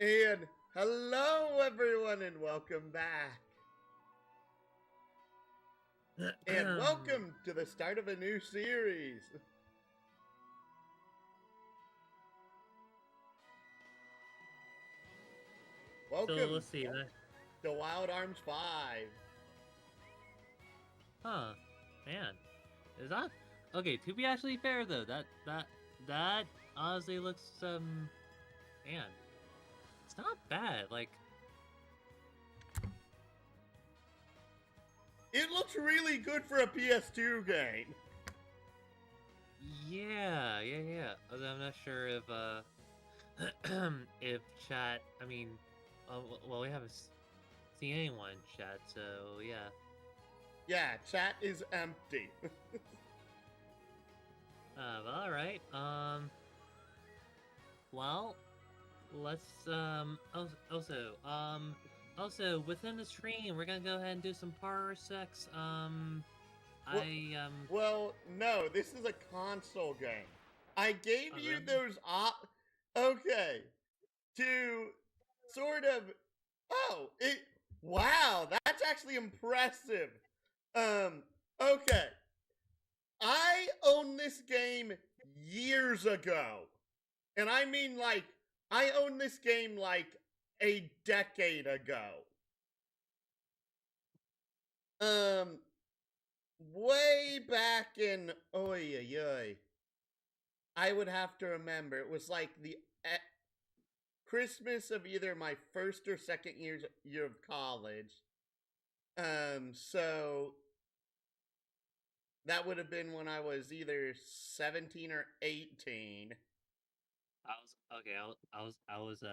And hello, everyone, and welcome back. And welcome to the start of a new series. So Welcome let's see. to Wild Arms 5. Huh, man, is that okay? To be actually fair though, that honestly looks man, it's not bad. Like, It looks really good for a PS2 game. yeah. Although I'm not sure if if chat. I mean, well, we haven't seen anyone in chat, so yeah. Yeah, chat is empty. But all right. Well, let's also within the stream we're gonna go ahead and do some parsecs. well, I well, no, this is a console game. I gave oh, you really? those okay, to sort of wow, that's actually impressive. Okay. I owned this game years ago. And I mean like I owned this game like a decade ago. Um way back in oy oy oy. I would have to remember. It was like the Christmas of either my first or second year of college. So that would have been when I was either 17 or 18. I was okay. I was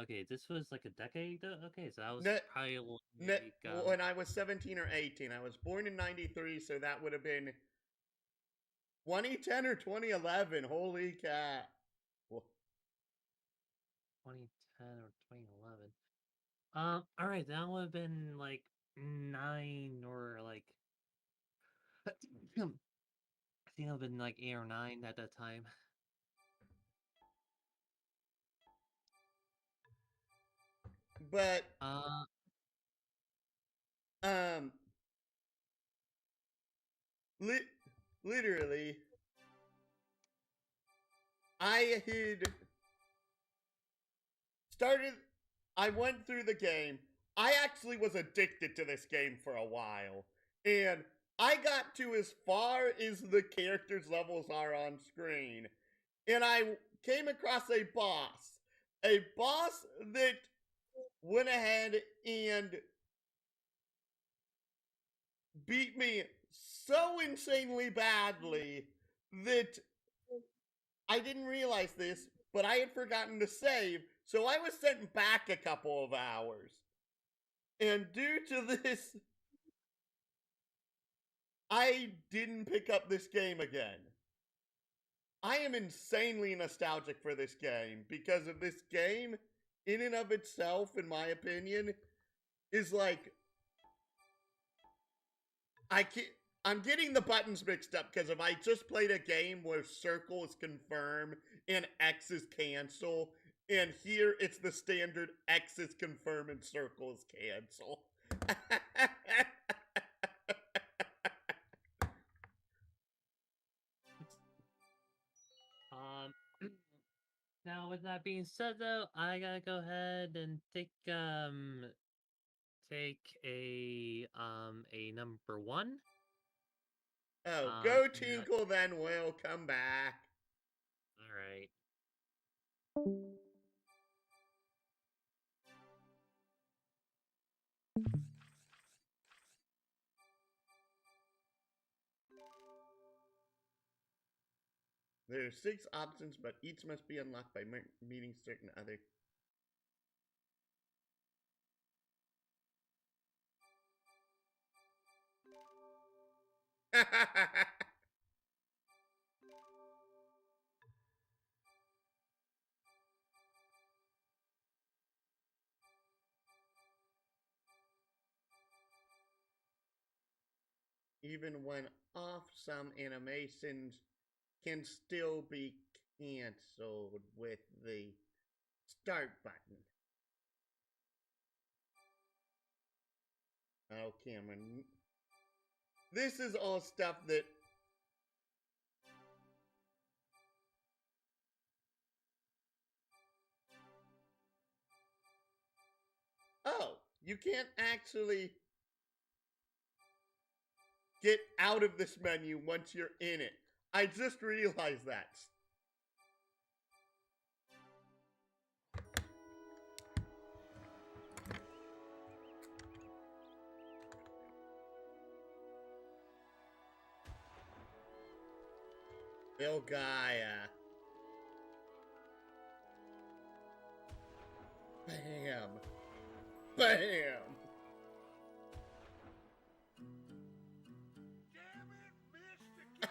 okay. This was like a decade ago. Okay, so I was No, probably no, like when I was 17 or 18. I was born in 93, so that would have been 2010 or 2011. Holy cat. 2010 or 2011. All right, that would have been like 9 or like I think I've been like 8 or 9 at that time. But, Uh, um, li- literally, I had started, I went through the game. I actually was addicted to this game for a while. And I got to as far as the characters' levels are on screen. And I came across a boss. A boss that went ahead and beat me so insanely badly that I didn't realize this, but I had forgotten to save, so I was sent back a couple of hours. And due to this, I didn't pick up this game again. I am insanely nostalgic for this game because of this game, in and of itself, in my opinion, is like I can't. I'm getting the buttons mixed up because if I just played a game where circle is confirm and X is cancel, and here it's the standard X is confirm and circle is cancel. um, now with that being said, though, I gotta go ahead and take a number one. Oh, go Yeah, Tinkle, then we'll come back. all right. There are 6 options, but each must be unlocked by meeting certain other. Even when off, some animations can still be cancelled with the Start button. Oh, Cameron. This is all stuff that... Oh, you can't actually get out of this menu once you're in it. I just realized that. Bill Gaia. Bam. Bam. Damn it, Mr.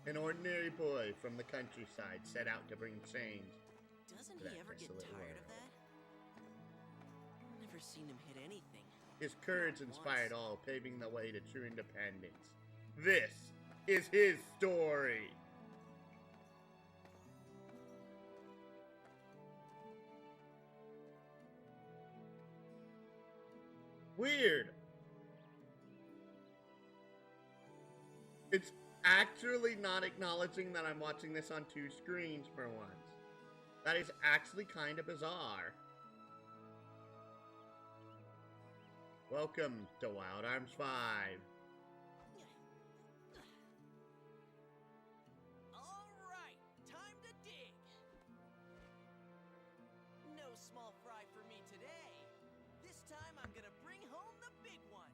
An ordinary boy from the countryside set out to bring change. Doesn't That he ever get desolate tired world. of that? Never seen him hit anything. His courage inspired all, paving the way to true independence. This is his story. Weird. It's actually not acknowledging that I'm watching this on two screens for once. That is actually kind of bizarre. Welcome to Wild Arms 5. All right, time to dig. No small fry for me today. This time I'm gonna bring home the big one.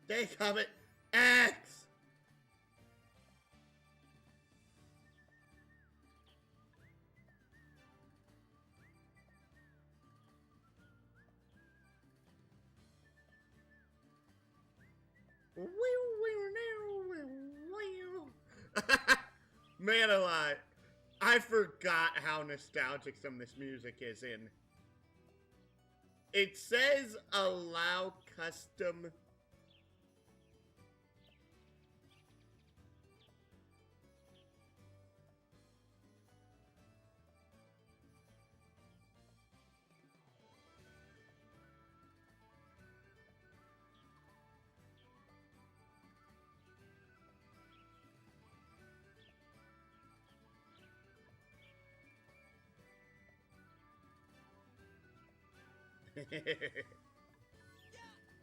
They come it X! Man alive, I forgot how nostalgic some of this music is in. It says allow custom.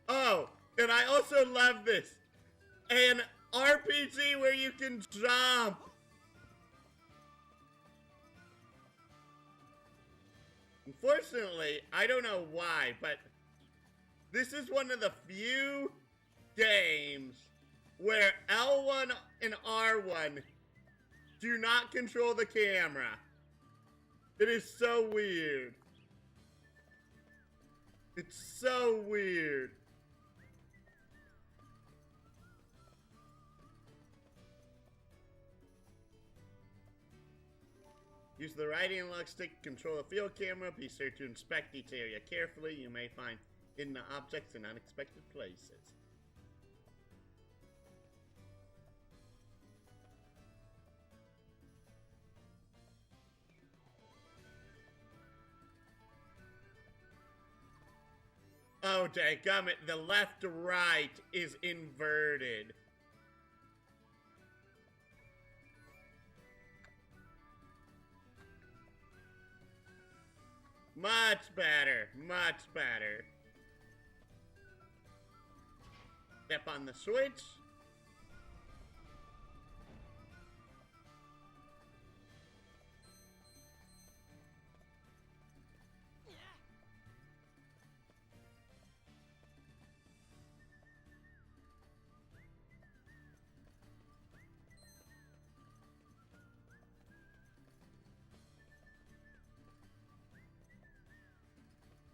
Oh, and I also love this. An RPG where you can jump. Unfortunately, I don't know why, but this is one of the few games where L1 and R1 do not control the camera. It is so weird. It's so weird. Use the right analog stick to control the field camera. Be sure to inspect each area carefully. You may find hidden objects in unexpected places. Oh, dadgummit, the left to right is inverted. Much better, much better. Step on the switch.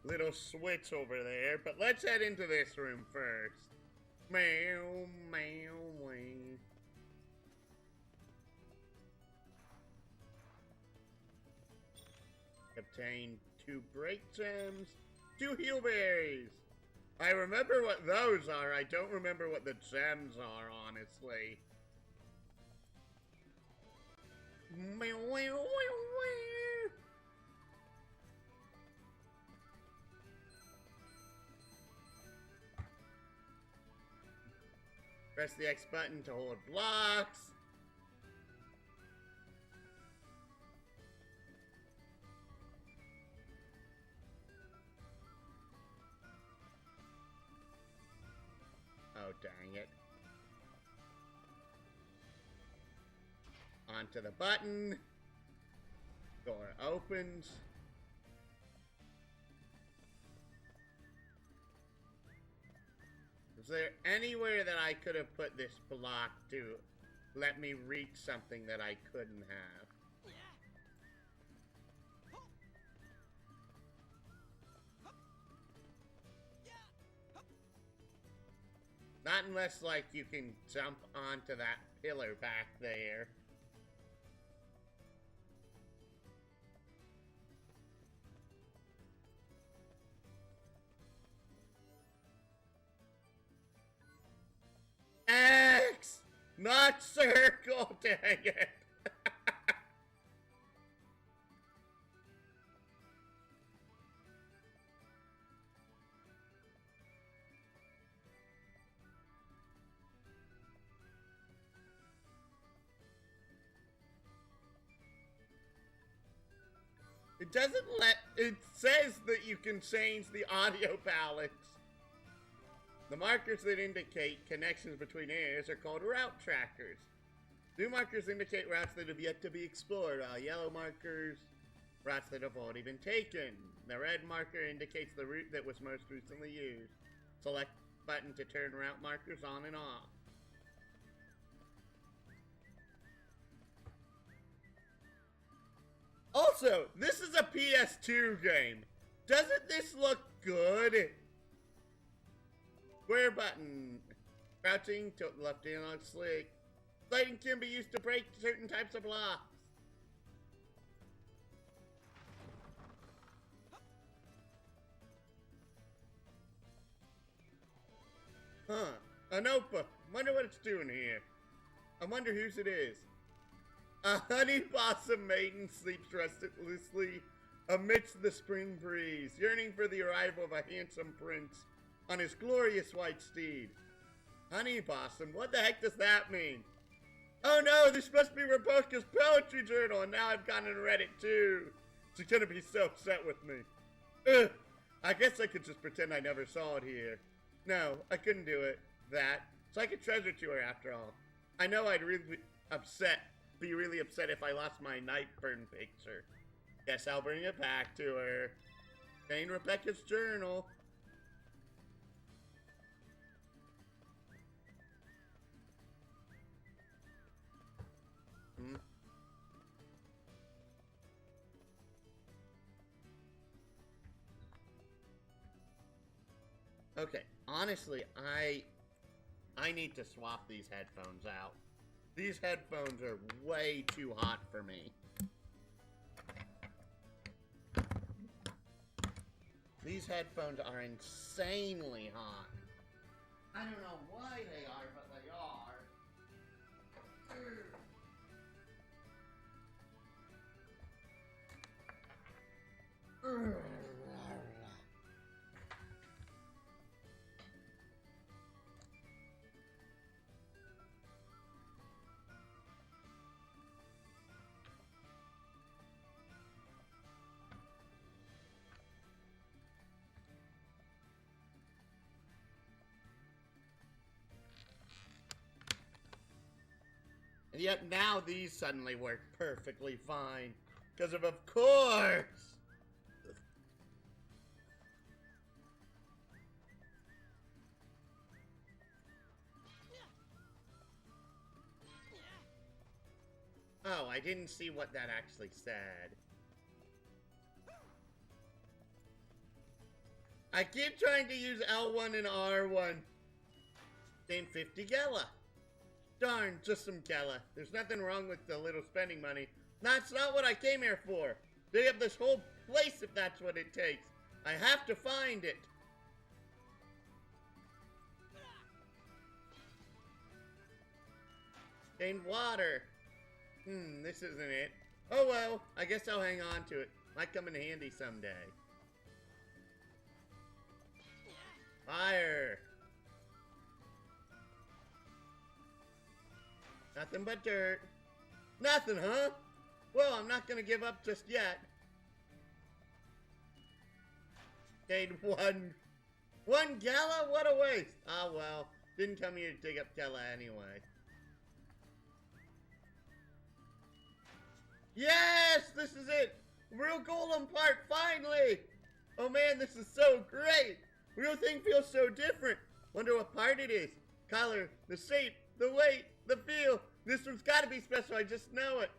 Little switch over there, but let's head into this room first. Meow, meow, meow. obtain 2 break gems, 2 heal berries. I remember what those are. I don't remember what the gems are, honestly. Press the X button to hold blocks. Oh, dang it. Onto the button. Door opens. Is there anywhere that I could have put this block to let me reach something that I couldn't have? Not unless, like, you can jump onto that pillar back there. X! Not circle, dang it! It doesn't it says that you can change the audio palettes. The markers that indicate connections between areas are called route trackers. Blue markers indicate routes that have yet to be explored, while yellow markers, routes that have already been taken. The red marker indicates the route that was most recently used. Select button to turn route markers on and off. Also, this is a PS2 game. Doesn't this look good? Square button. Crouching, tilt left and on slick. Sliding can be used to break certain types of blocks. Huh. A notebook. Wonder what it's doing here. I wonder whose it is. A honey blossom maiden sleeps restlessly amidst the spring breeze, yearning for the arrival of a handsome prince on his glorious white steed. Honey blossom, what the heck does that mean? Oh no, this must be Rebecca's poetry journal, and now I've gone and read it too. She's gonna be so upset with me. Ugh, I guess I could just pretend I never saw it here. No, I couldn't do it. That. It's like a treasure to her after all. I know I'd be really upset if I lost my Nightburn picture. Guess I'll bring it back to her. Jane Rebecca's journal. Okay, honestly, I need to swap these headphones out. These headphones are way too hot for me. These headphones are insanely hot. I don't know why they are, but they are. And yet now these suddenly work perfectly fine. Because of course! Oh, I didn't see what that actually said. I keep trying to use L1 and R1. Gain 50 Gala. Darn, just some Gala. There's nothing wrong with the little spending money. That's not what I came here for. dig up this whole place if that's what it takes. I have to find it. Gain water. This isn't it. Oh well, I guess I'll hang on to it. Might come in handy someday. Fire. Nothing but dirt. Nothing, huh? Well, I'm not gonna give up just yet. Gained one gala? What a waste. Ah well, didn't come here to dig up gala anyway. Yes, this is it. Real golem part, finally. Oh man, this is so great. Real thing feels so different. Wonder what part it is. Color, the shape, the weight, the feel. This one's gotta be special, I just know it.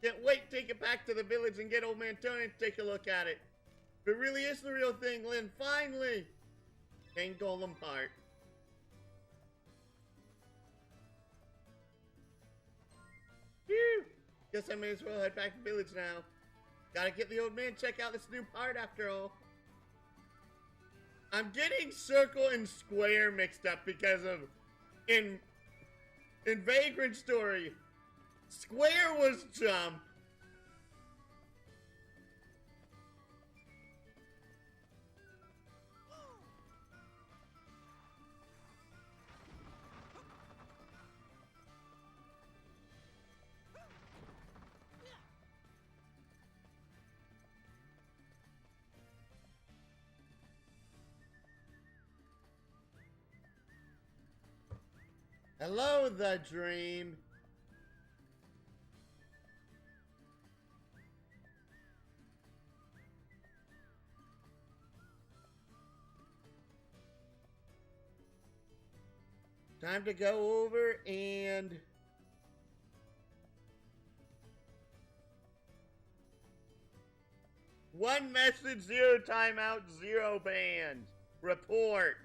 Can't wait to take it back to the village and get old man Tony to take a look at it. If it really is the real thing, Lynn, finally. Gain golem part. Phew. Guess I may as well head back to the village now. Gotta get the old man, check out this new part after all. I'm getting circle and square mixed up because of in Vagrant Story, square was jump. Hello, the dream. Time to go over and one message, 0 timeout, 0 bans. Report.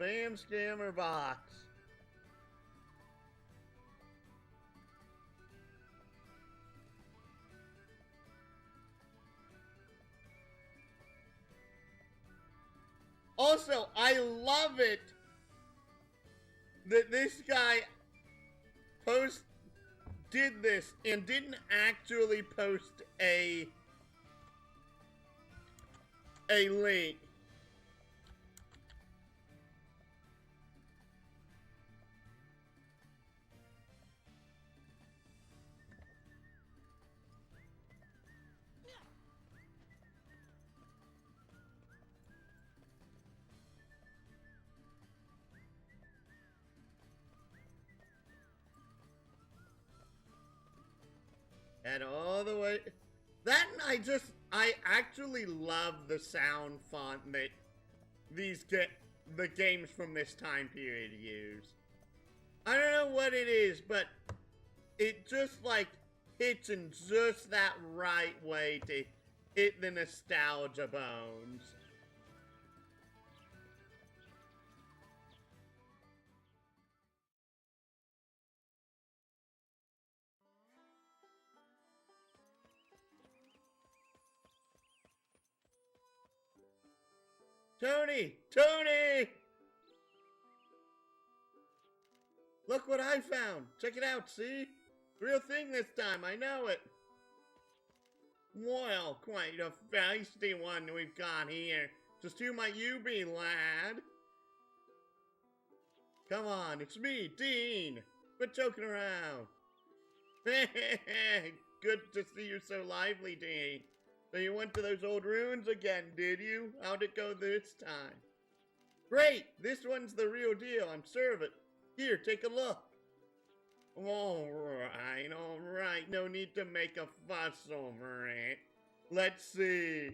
Spam scammer box. Also, I love it that this guy did this and didn't actually post a link. And all the way, that and I actually love the sound font that the games from this time period use. I don't know what it is, but it just like hits in just that right way to hit the nostalgia bones. Tony! Tony! Look what I found! Check it out, see? Real thing this time, I know it! Well, quite a feisty one we've got here. Just who might you be, lad? Come on, it's me, Dean! Quit joking around! Good to see you so lively, Dean. So you went to those old ruins again, did you? How'd it go this time? Great! This one's the real deal, I'm sure of it. Here, take a look. Alright. No need to make a fuss over it. Let's see.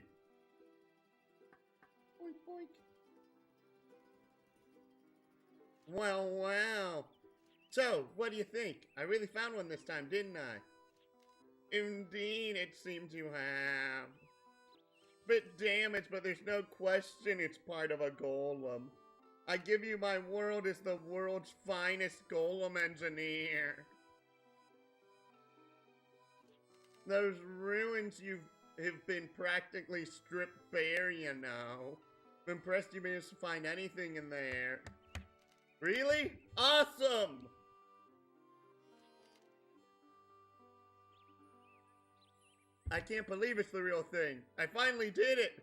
Boink, boink. Well. So, what do you think? I really found one this time, didn't I? Indeed, it seems you have. Bit damaged, but there's no question it's part of a golem. I give you my word as the world's finest golem engineer. Those ruins have been practically stripped bare, you know. I'm impressed you managed to find anything in there. Really? Awesome! I can't believe it's the real thing. I finally did it!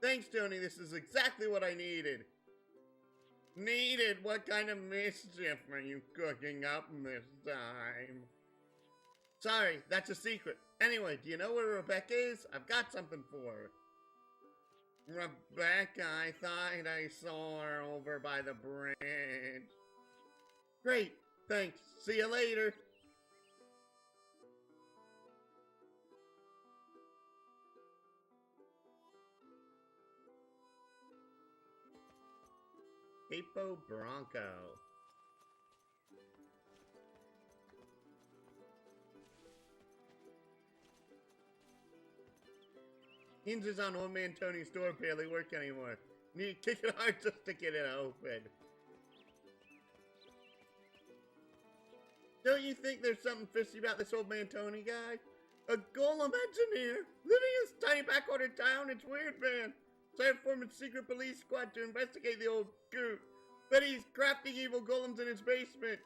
Thanks, Tony. This is exactly what I needed. Needed? What kind of mischief are you cooking up this time? Sorry, that's a secret. Anyway, do you know where Rebecca is? I've got something for her. Rebecca, I thought I saw her over by the bridge. Great, thanks. See you later. Capo Bronco. Hinges on Old Man Tony's door barely work anymore. Need to kick it hard just to get it open. Don't you think there's something fishy about this Old Man Tony guy? A golem engineer living in this tiny backwater town? It's weird, man. So I formed a secret police squad to investigate the old goot. But he's crafting evil golems in his basement.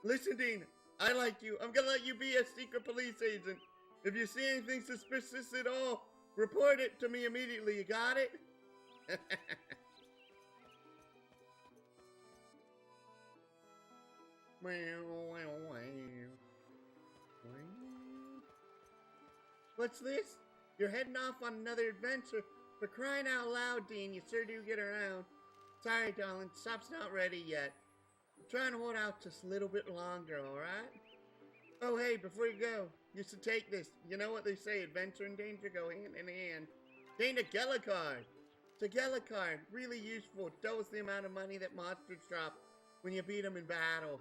Listen, Dean, I like you. I'm gonna let you be a secret police agent. If you see anything suspicious at all, report it to me immediately. You got it? What's this? You're heading off on another adventure. For crying out loud, Dean, you sure do get around. Sorry, darling, stop's not ready yet. I'm trying to hold out just a little bit longer, alright? Oh, hey, before you go, you should take this. You know what they say, adventure and danger go hand in hand. Gain a Gela card. It's a Gela card, really useful. Doubles the amount of money that monsters drop when you beat them in battle.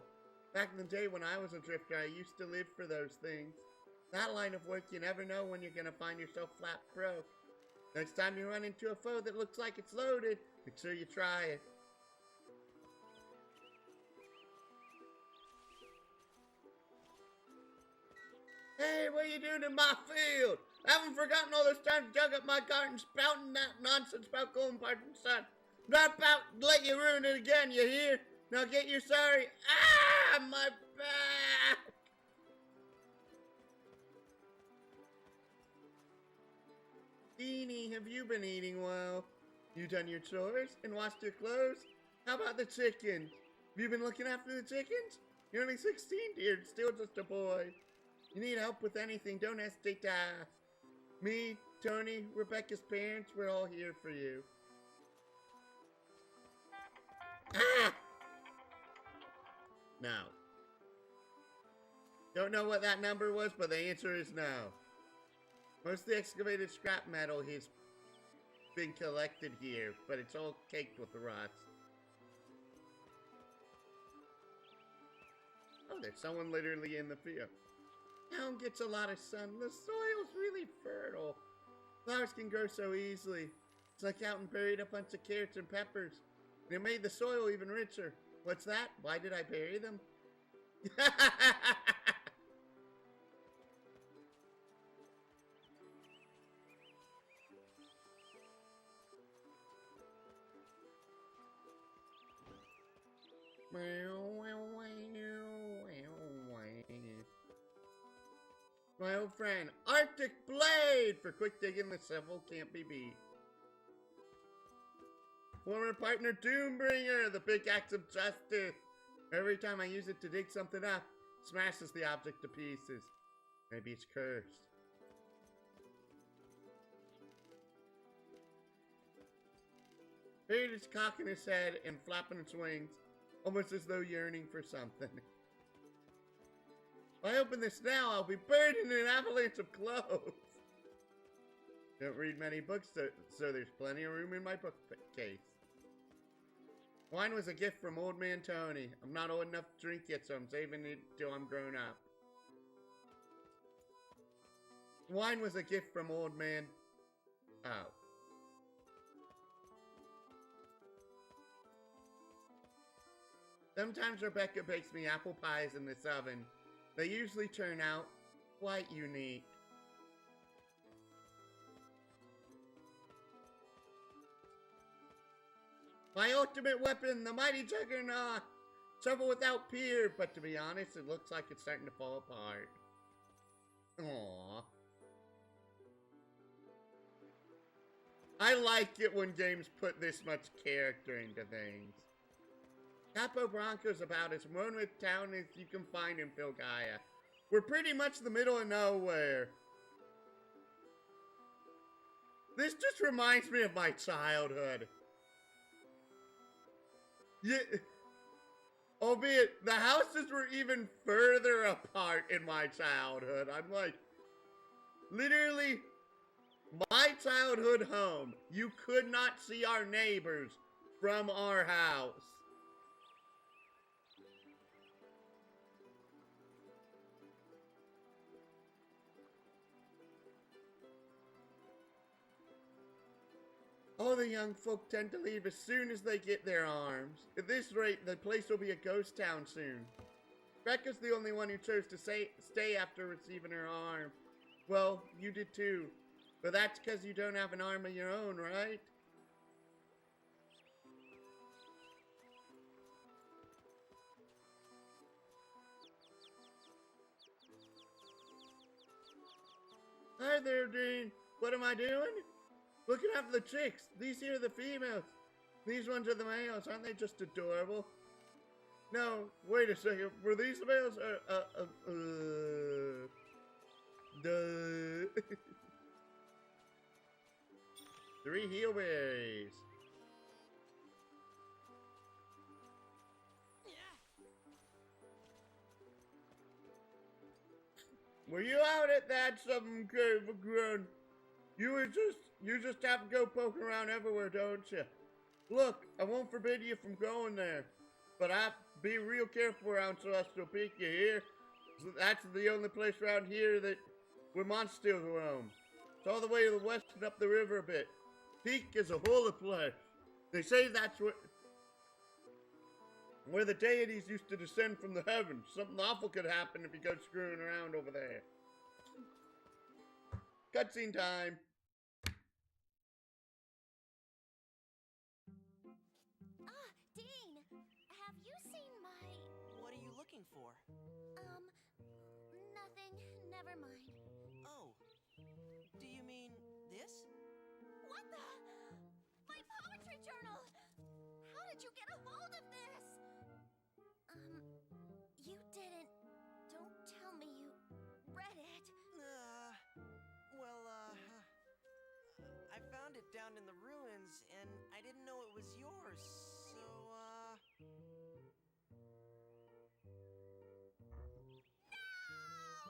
Back in the day when I was a drifter, I used to live for those things. That line of work, you never know when you're gonna find yourself flat broke. Next time you run into a foe that looks like it's loaded, make sure you try it. Hey, what are you doing in my field? I haven't forgotten all those times you dug up my garden spouting that nonsense about golden parts and sun. Not about to let you ruin it again, you hear? Now get your sorry. Ah, my back! Deanie, have you been eating well? You done your chores and washed your clothes? How about the chickens? Have you been looking after the chickens? You're only 16, dear, still just a boy. You need help with anything, don't hesitate to ask. Me, Tony, Rebecca's parents, we're all here for you. Ah! No. Don't know what that number was, but the answer is no. Most of the excavated scrap metal has been collected here, but it's all caked with rust. Oh, there's someone literally in the field. Town gets a lot of sun. The soil's really fertile. Flowers can grow so easily. It's like out and buried a bunch of carrots and peppers. And it made the soil even richer. What's that? Why did I bury them? My old friend, Arctic Blade! For quick digging, the shovel can't be beat. Former partner Doombringer, the big axe of justice. Every time I use it to dig something up, it smashes the object to pieces. Maybe it's cursed. Beard is cocking his head and flapping its wings, almost as though yearning for something. If I open this now, I'll be buried in an avalanche of clothes. Don't read many books, so there's plenty of room in my bookcase. Wine was a gift from Old Man Tony. I'm not old enough to drink yet, so I'm saving it till I'm grown up. Wine was a gift from Old Man... Oh. Sometimes Rebecca bakes me apple pies in this oven. They usually turn out quite unique. My ultimate weapon, the mighty juggernaut! Trouble without peer, but to be honest, it looks like it's starting to fall apart. Aww. I like it when games put this much character into things. Capo Branco's about as one with town as you can find in Filgaia. We're pretty much the middle of nowhere. This just reminds me of my childhood. Yeah, albeit the houses were even further apart in my childhood. I'm like, literally, my childhood home, you could not see our neighbors from our house. All the young folk tend to leave as soon as they get their arms. At this rate, the place will be a ghost town soon. Becca's the only one who chose to stay after receiving her arm. Well, you did too. But that's because you don't have an arm of your own, right? Hi there, Dean. What am I doing? Looking after the chicks. These here are the females. These ones are the males. Aren't they just adorable? No, wait a second. Were these the males? Duh. 3 heelberries. Were you out at that something cave again? You just have to go poking around everywhere, don't you? Look, I won't forbid you from going there, but I be real careful around Celestial Peak, you hear? That's the only place around here where monsters roam. It's all the way to the west and up the river a bit. Peak is a hole of flesh. They say that's where the deities used to descend from the heavens. Something awful could happen if you go screwing around over there. Cutscene time. Dean, have you seen my... What are you looking for? Nothing. Never mind. Oh. Do you mean this? What the? My poetry journal! How did you get a hold of this? You didn't. Don't tell me you read it. I found it down in the ruins, and I didn't know it was yours, so, No!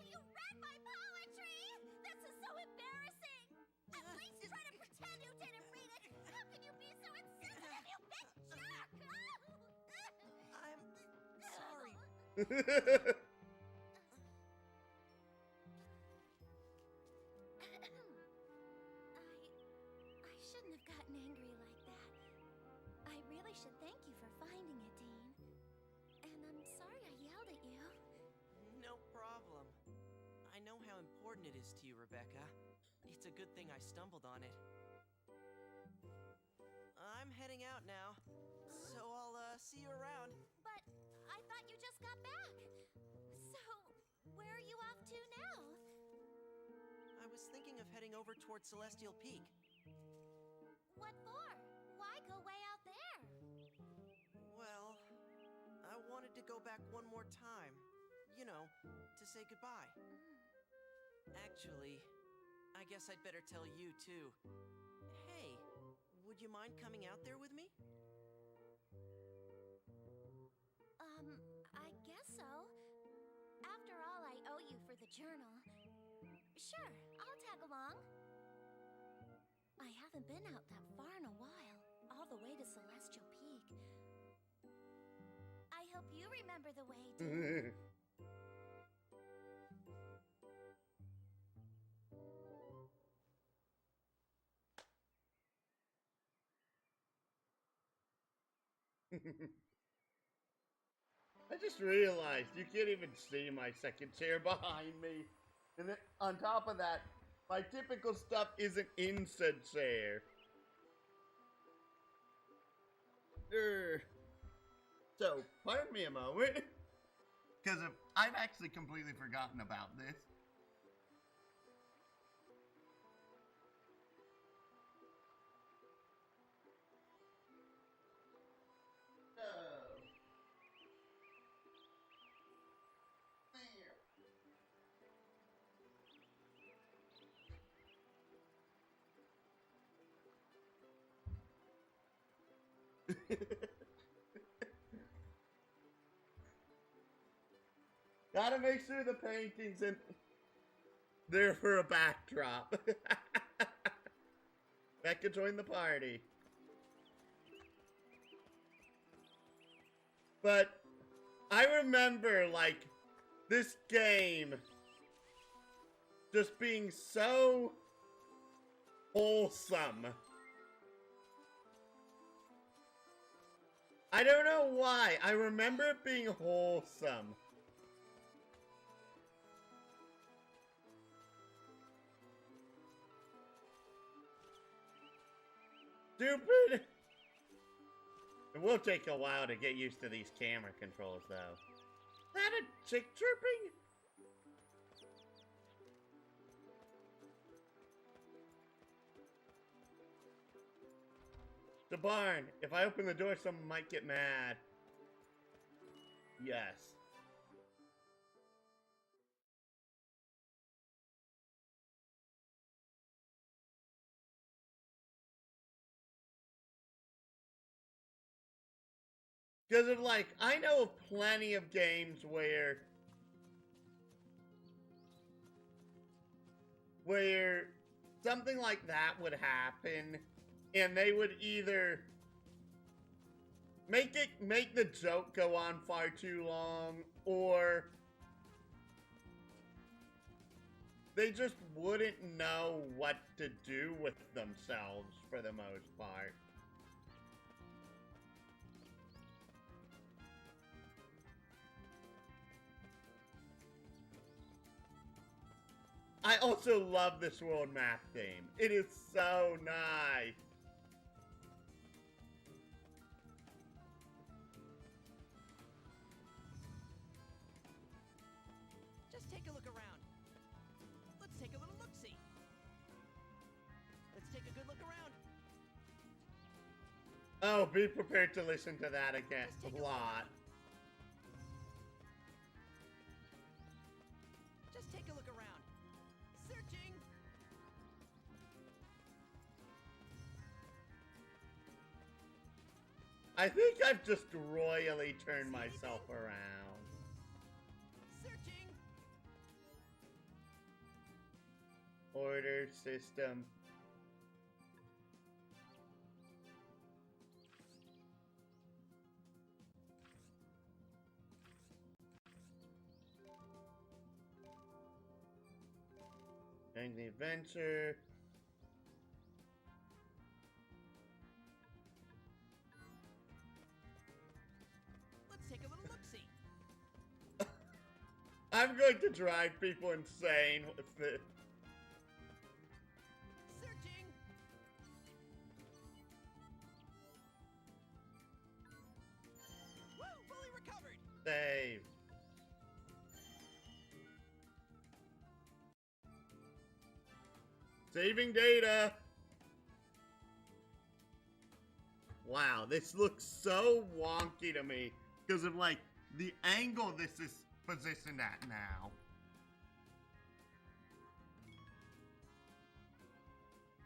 You read my poetry! This is so embarrassing! At least try to pretend you didn't read it! How can you be so insensitive, you big jerk! I'm sorry. I shouldn't have gotten angry like that. I really should thank you for finding it, Dean. And I'm sorry I yelled at you. No problem. I know how important it is to you, Rebecca. It's a good thing I stumbled on it. I'm heading out now, so I'll see you around. But I thought you just got back. So, where are you off to now? I was thinking of heading over towards Celestial Peak. What for? Why go way out there? Well, I wanted to go back one more time. You know, to say goodbye. Actually, I guess I'd better tell you, too. Hey, would you mind coming out there with me? I guess so. After all, I owe you for the journal. Sure, I'll tag along. I haven't been out that far in a while, all the way to Celestial Peak. I hope you remember the way, Dean. I just realized you can't even see my second chair behind me. And then, on top of that, my typical stuff isn't in said chair. So, pardon me a moment. Because I've actually completely forgotten about this. Gotta make sure the painting's in there for a backdrop. Becca joined the party. But I remember, like, this game just being so wholesome. I don't know why. I remember it being wholesome. Stupid! It will take a while to get used to these camera controls, though. Is that a chick chirping? The barn. If I open the door, someone might get mad. Yes. Because of, like, I know of plenty of games where something like that would happen, and they would either make the joke go on far too long, or they just wouldn't know what to do with themselves for the most part. I also love this world map theme. It is so nice. Just take a look around. Let's take a little look-see. Let's take a good look around. Oh, be prepared to listen to that again a lot. Just take a look around. Searching. I think I've just royally turned myself around. Searching. Order system. And the adventure. Let's take a little look-see. I'm going to drive people insane with this. Searching. Woo! Fully recovered. Save. Saving data. Wow, this looks so wonky to me because of, like, the angle this is positioned at now.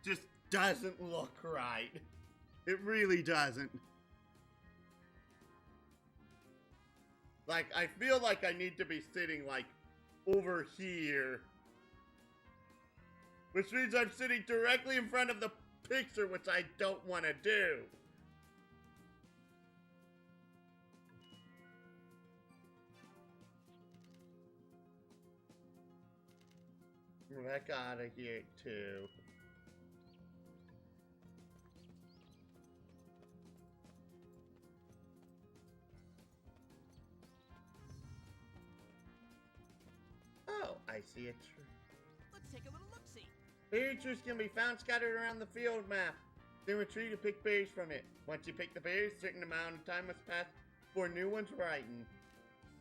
Just doesn't look right. It really doesn't. Like, I feel like I need to be sitting, like, over here. Which means I'm sitting directly in front of the picture, which I don't want to do. Rebecca out of here, too. I see a tree. Let's take a little look-see. Berry trees can be found scattered around the field map. Then retreat to pick berries from it. Once you pick the berries, a certain amount of time must pass before new ones ripen.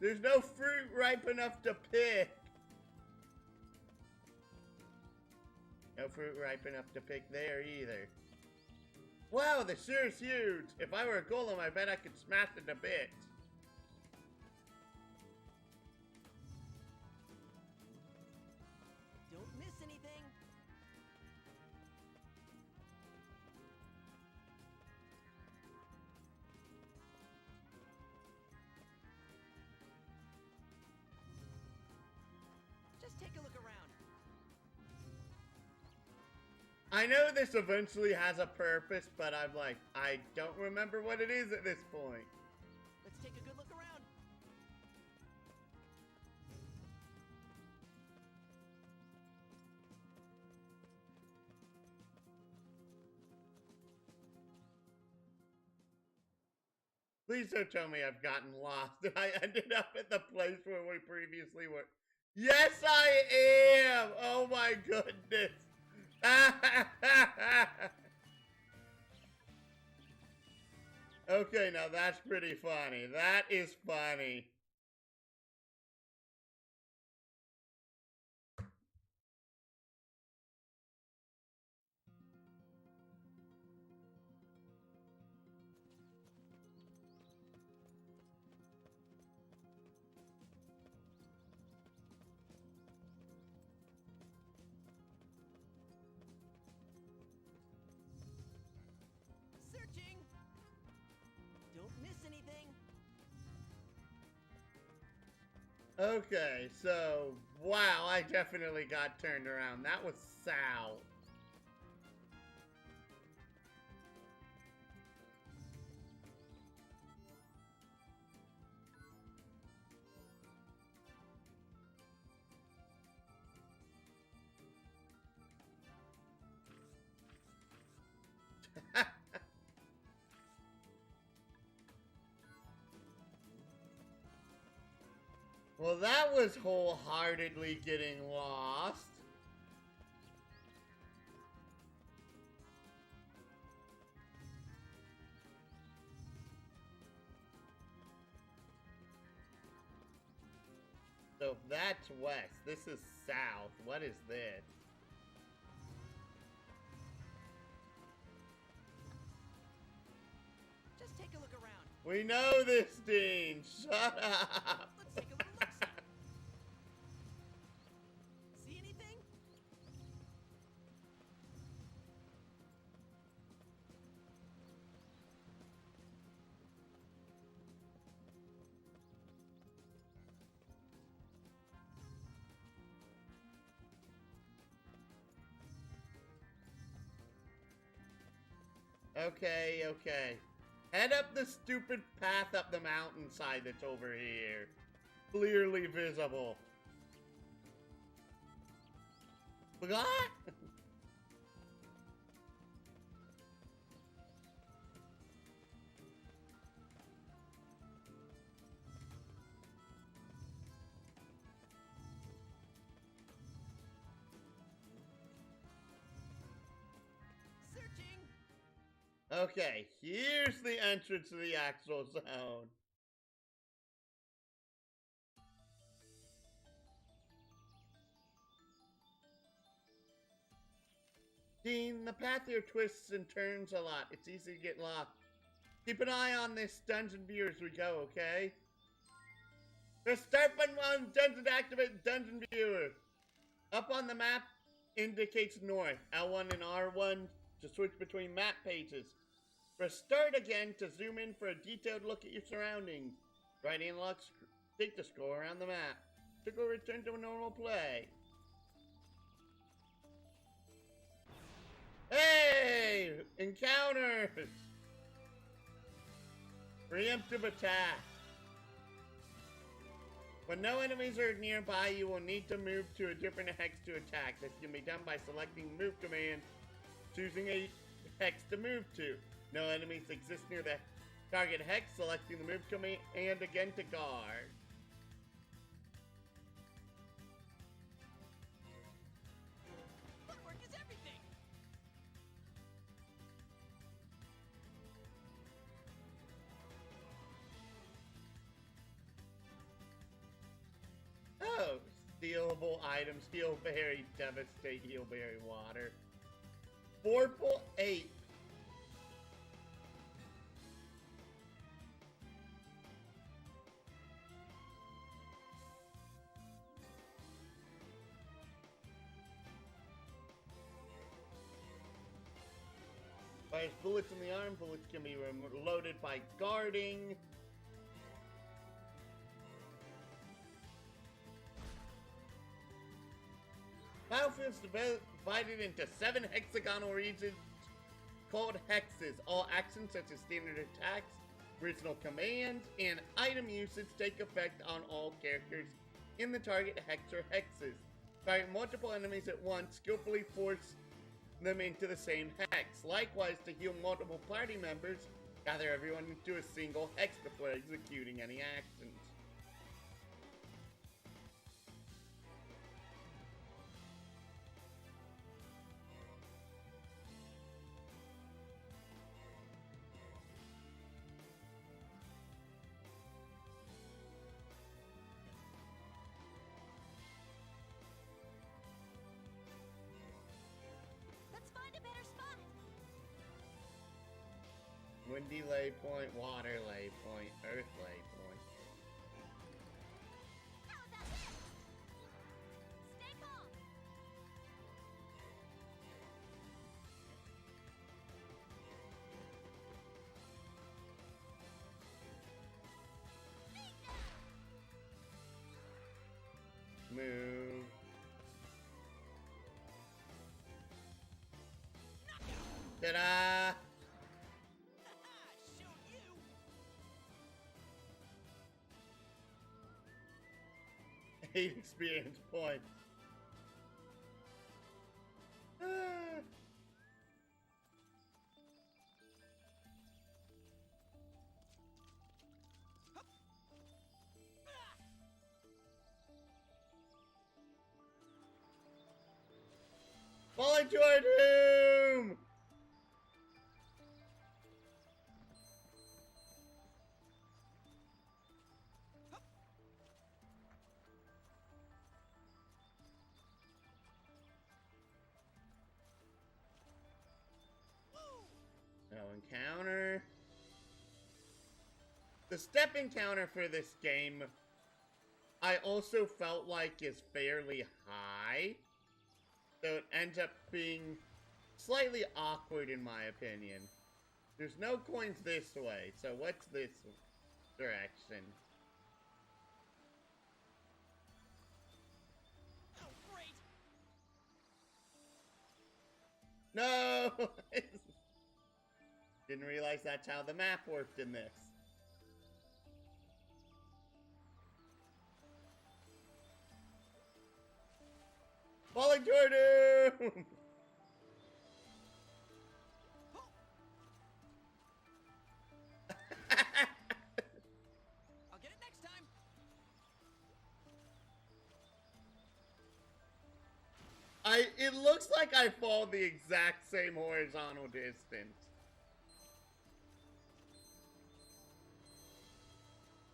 There's no fruit ripe enough to pick. No fruit ripe enough to pick there either. Wow, the sure is huge. If I were a golem, I bet I could smash it to bits. Don't miss anything. Just take a look around. I know this eventually has a purpose, but I'm like, I don't remember what it is at this point. Let's take a good look around. Please don't tell me I've gotten lost and I ended up at the place where we previously were. Yes, I am! Oh my goodness. Okay, now that's pretty funny. That is funny. Searching. Don't miss anything. Okay, so, wow, I definitely got turned around. That was Sal. Well, that was wholeheartedly getting lost. So that's west. This is south. What is this? Just take a look around. We know this, Dean. Shut up. Let's take a little look-see. See anything? Okay, okay. Head up the stupid path up the mountainside that's over here. Clearly visible. What? Searching. Okay, here's the entrance to the actual zone. Dean, the path here twists and turns a lot. It's easy to get lost. Keep an eye on this dungeon view as we go, okay? The start button on dungeon to activate dungeon viewer. Up on the map indicates north. L1 and R1 to switch between map pages. Press start again to zoom in for a detailed look at your surroundings. Right analog stick to scroll around the map. Stick will return to a normal play. Hey! Encounters! Preemptive attack. When no enemies are nearby, you will need to move to a different hex to attack. This can be done by selecting move command, choosing a hex to move to. No enemies exist near the target hex, selecting the move command and again to guard. healable items. Heal berry, devastate, heal berry, water. Vorpal Ape. Fires bullets in the arm. Bullets can be reloaded by guarding. Battlefield's divided into 7 hexagonal regions called hexes. All actions such as standard attacks, original commands, and item usage take effect on all characters in the target hex or hexes. Target multiple enemies at once, skillfully force them into the same hex. Likewise, to heal multiple party members, gather everyone into a single hex before executing any actions. Let's find a better spot. Windy lay point, water lay point, earth lay point. How about this? Stay calm. Move. Ta-da! Shoot you! 8 experience points. Ah. Falling to our doom! No encounter. The step encounter for this game, I also felt like is fairly high. So it ends up being slightly awkward in my opinion. There's no coins this way, so what's this direction? Oh, great! No! Didn't realize that's how the map worked in this. Falling to our doom! I'll get it next time! It looks like I fall the exact same horizontal distance.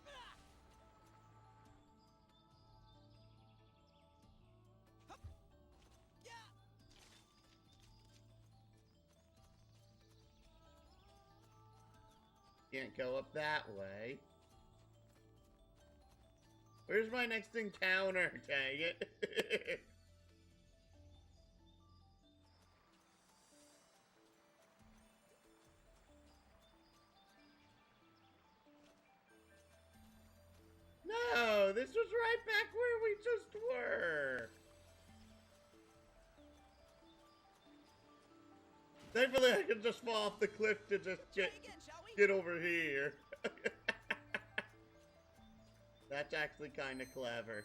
Yeah! Can't go up that way. Where's my next encounter? Dang it. No, this was right back where we just were. Thankfully, I can just fall off the cliff to just Try again, shall we? get over here. That's actually kind of clever.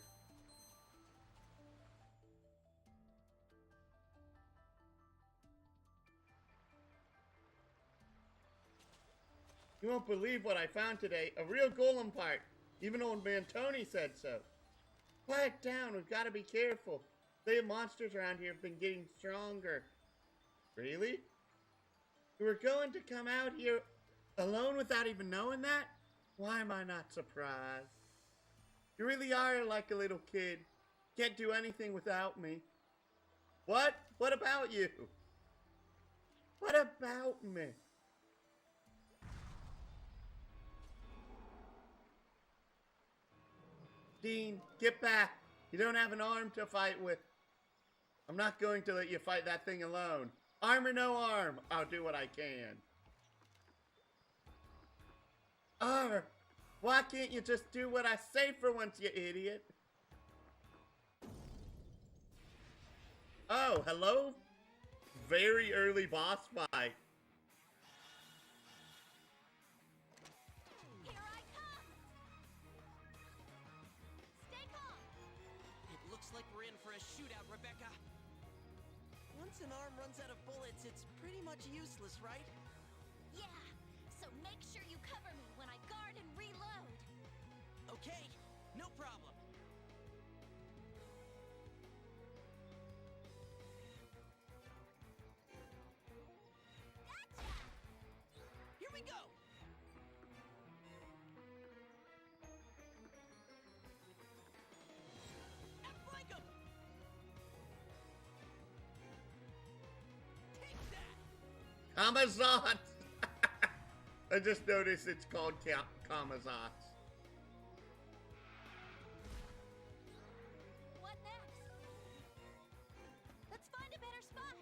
You won't believe what I found today. A real golem part. Even old man Tony said so. Quiet down. We've got to be careful. The monsters around here have been getting stronger. Really? You were going to come out here alone without even knowing that? Why am I not surprised? You really are like a little kid. Can't do anything without me. What? What about you? What about me? Dean, get back. You don't have an arm to fight with. I'm not going to let you fight that thing alone. Arm or no arm, I'll do what I can. Arr! Why can't you just do what I say for once, you idiot? Oh, hello? Very early boss fight. Here I come! Stay calm! It looks like we're in for a shootout, Rebecca. Once an arm runs out of bullets, it's pretty much useless, right? Yeah, so make sure you cover me when I guard and reload. Okay, no problem. Gotcha! Here we go! Outflank 'em! Take that! Kamazat! I just noticed it's called Kamazat. What next? Let's find a better spot.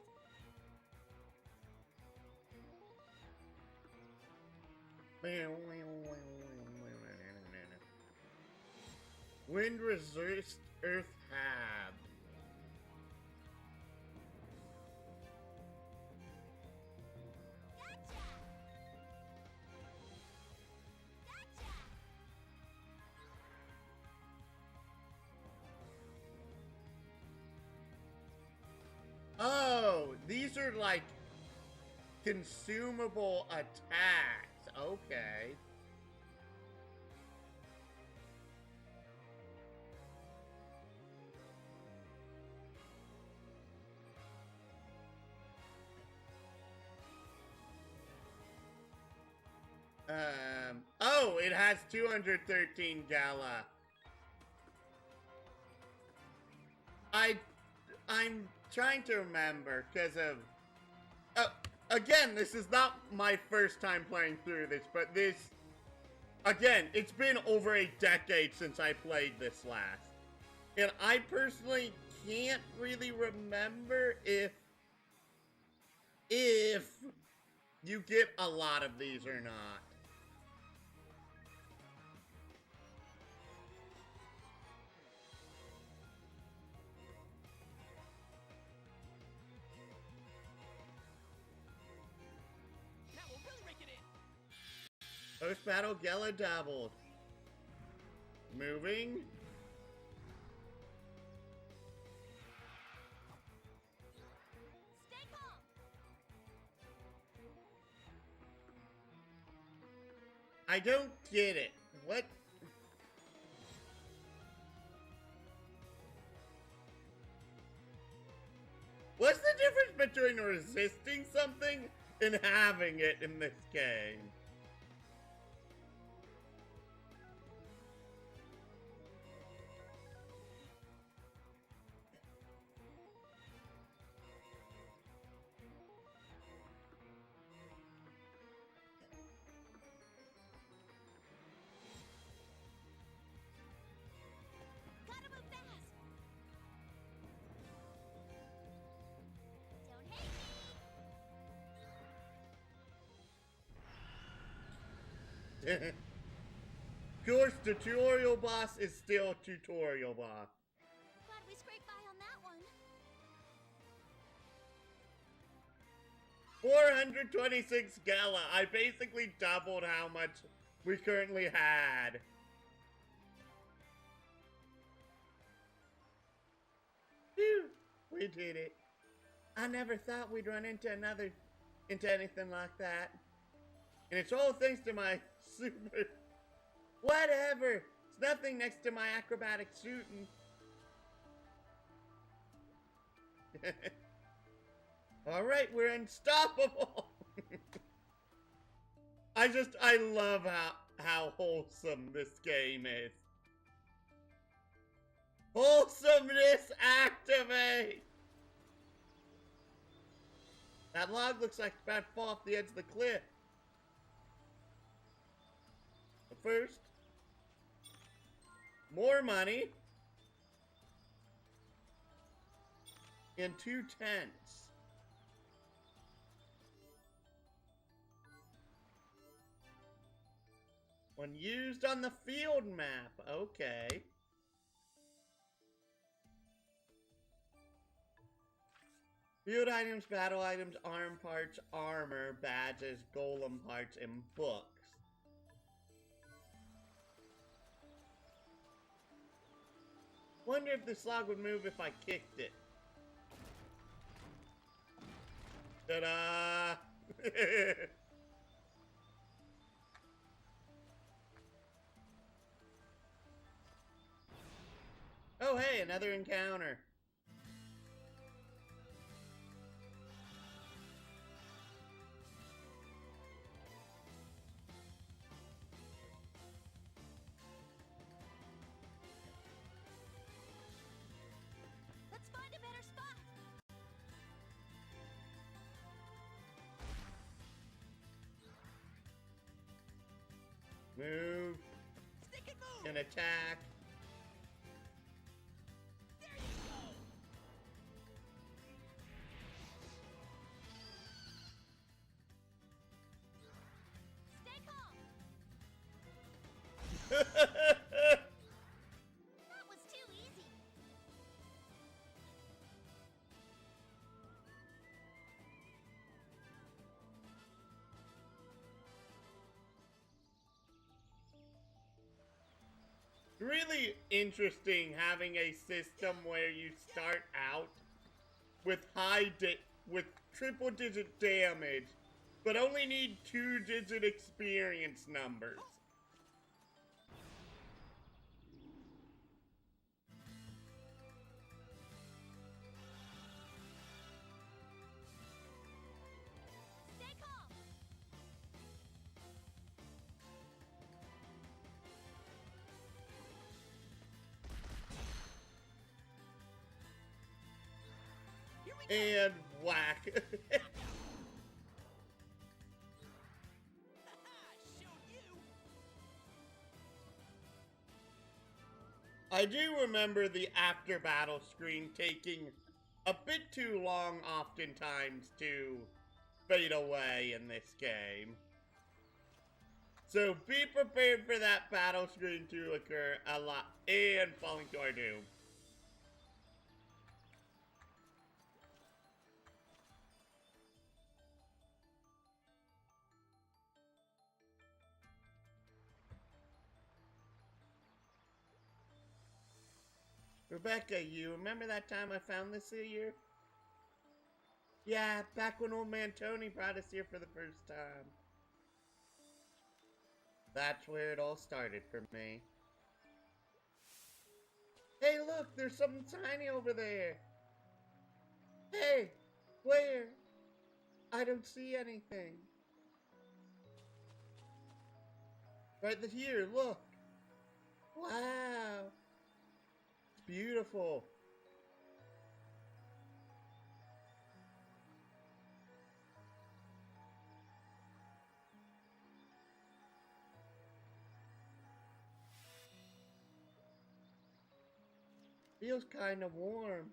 Wind resist Earth Hab. Gotcha! Gotcha! Oh, these are like consumable attacks. Okay. Oh, it has 213 Gala. I'm trying to remember because of. Again, this is not my first time playing through this, but this. Again, it's been over a decade since I played this last. And I personally can't really remember if you get a lot of these or not. Now we'll really rake it in! Post battle Gala dabbled. Moving. Stay calm! I don't get it. What? What's the difference between resisting something and having it in this game? Gotta move fast! Don't hate me! Of course, tutorial boss is still tutorial boss. Glad we scraped by on that one. 426 Gala. I basically doubled how much we currently had. Phew, we did it. I never thought we'd run into anything like that. And it's all thanks to my super... Whatever! It's nothing next to my acrobatic shooting. Alright, we're unstoppable! I love how wholesome this game is. Wholesomeness activate! That log looks like it's about to fall off the edge of the cliff. But first, more money and 2 tents. When used on the field map, okay. Field items, battle items, arm parts, armor, badges, golem parts, and books. Wonder if this log would move if I kicked it. Ta-da! Oh hey, another encounter. Let's find a better spot. Move Stick and move! and attack. There you go! Stay calm. That was too easy. Really interesting having a system where you start out with with triple digit damage, but only need 2-digit experience numbers. Stay calm. Here we go! And whack. Showed you! I do remember the after battle screen taking a bit too long oftentimes to fade away in this game. So be prepared for that battle screen to occur a lot and falling to our doom. Rebecca, you remember that time I found this here? Yeah, back when old man Tony brought us here for the first time. That's where it all started for me. Hey, look, there's something tiny over there. Hey, where? I don't see anything. Right here, look. Wow. It's beautiful. Feels kind of warm.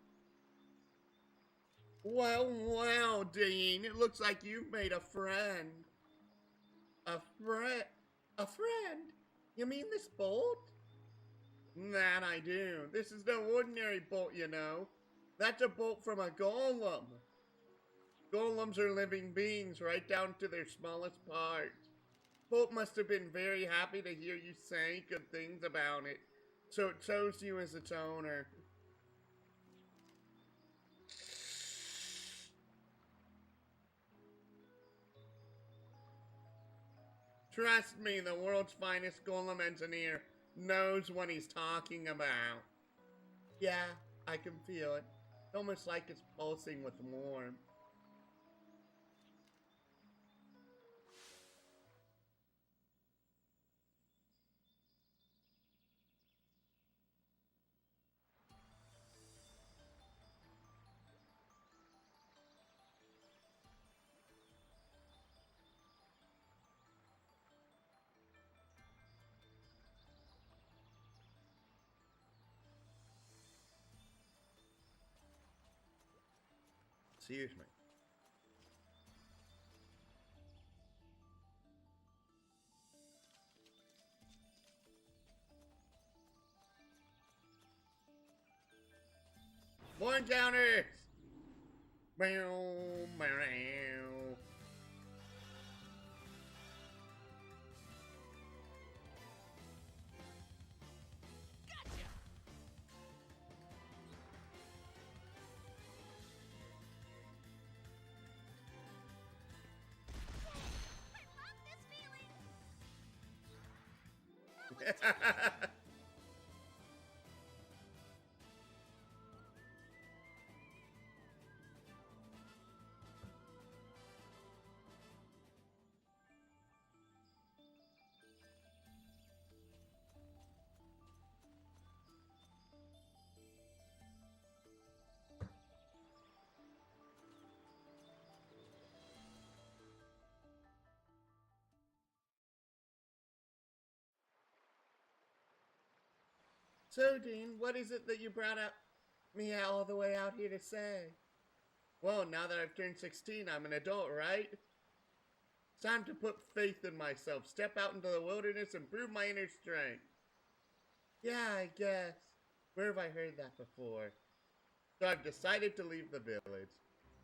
Well, wow, Dean. It looks like you've made a friend. A friend? A friend? You mean this bolt? That I do. This is no ordinary bolt, you know. That's a bolt from a golem. Golems are living beings right down to their smallest parts. Bolt must have been very happy to hear you say good things about it, so it chose you as its owner. Trust me, the world's finest golem engineer knows what he's talking about. Yeah, I can feel it. It's almost like it's pulsing with warmth. Excuse me. More encounters! Meow, meow. Gotcha! I love this feeling! So, Dean, what is it that you brought me all the way out here to say? Well, now that I've turned 16, I'm an adult, right? It's time to put faith in myself, step out into the wilderness, and prove my inner strength. Yeah, I guess. Where have I heard that before? So I've decided to leave the village.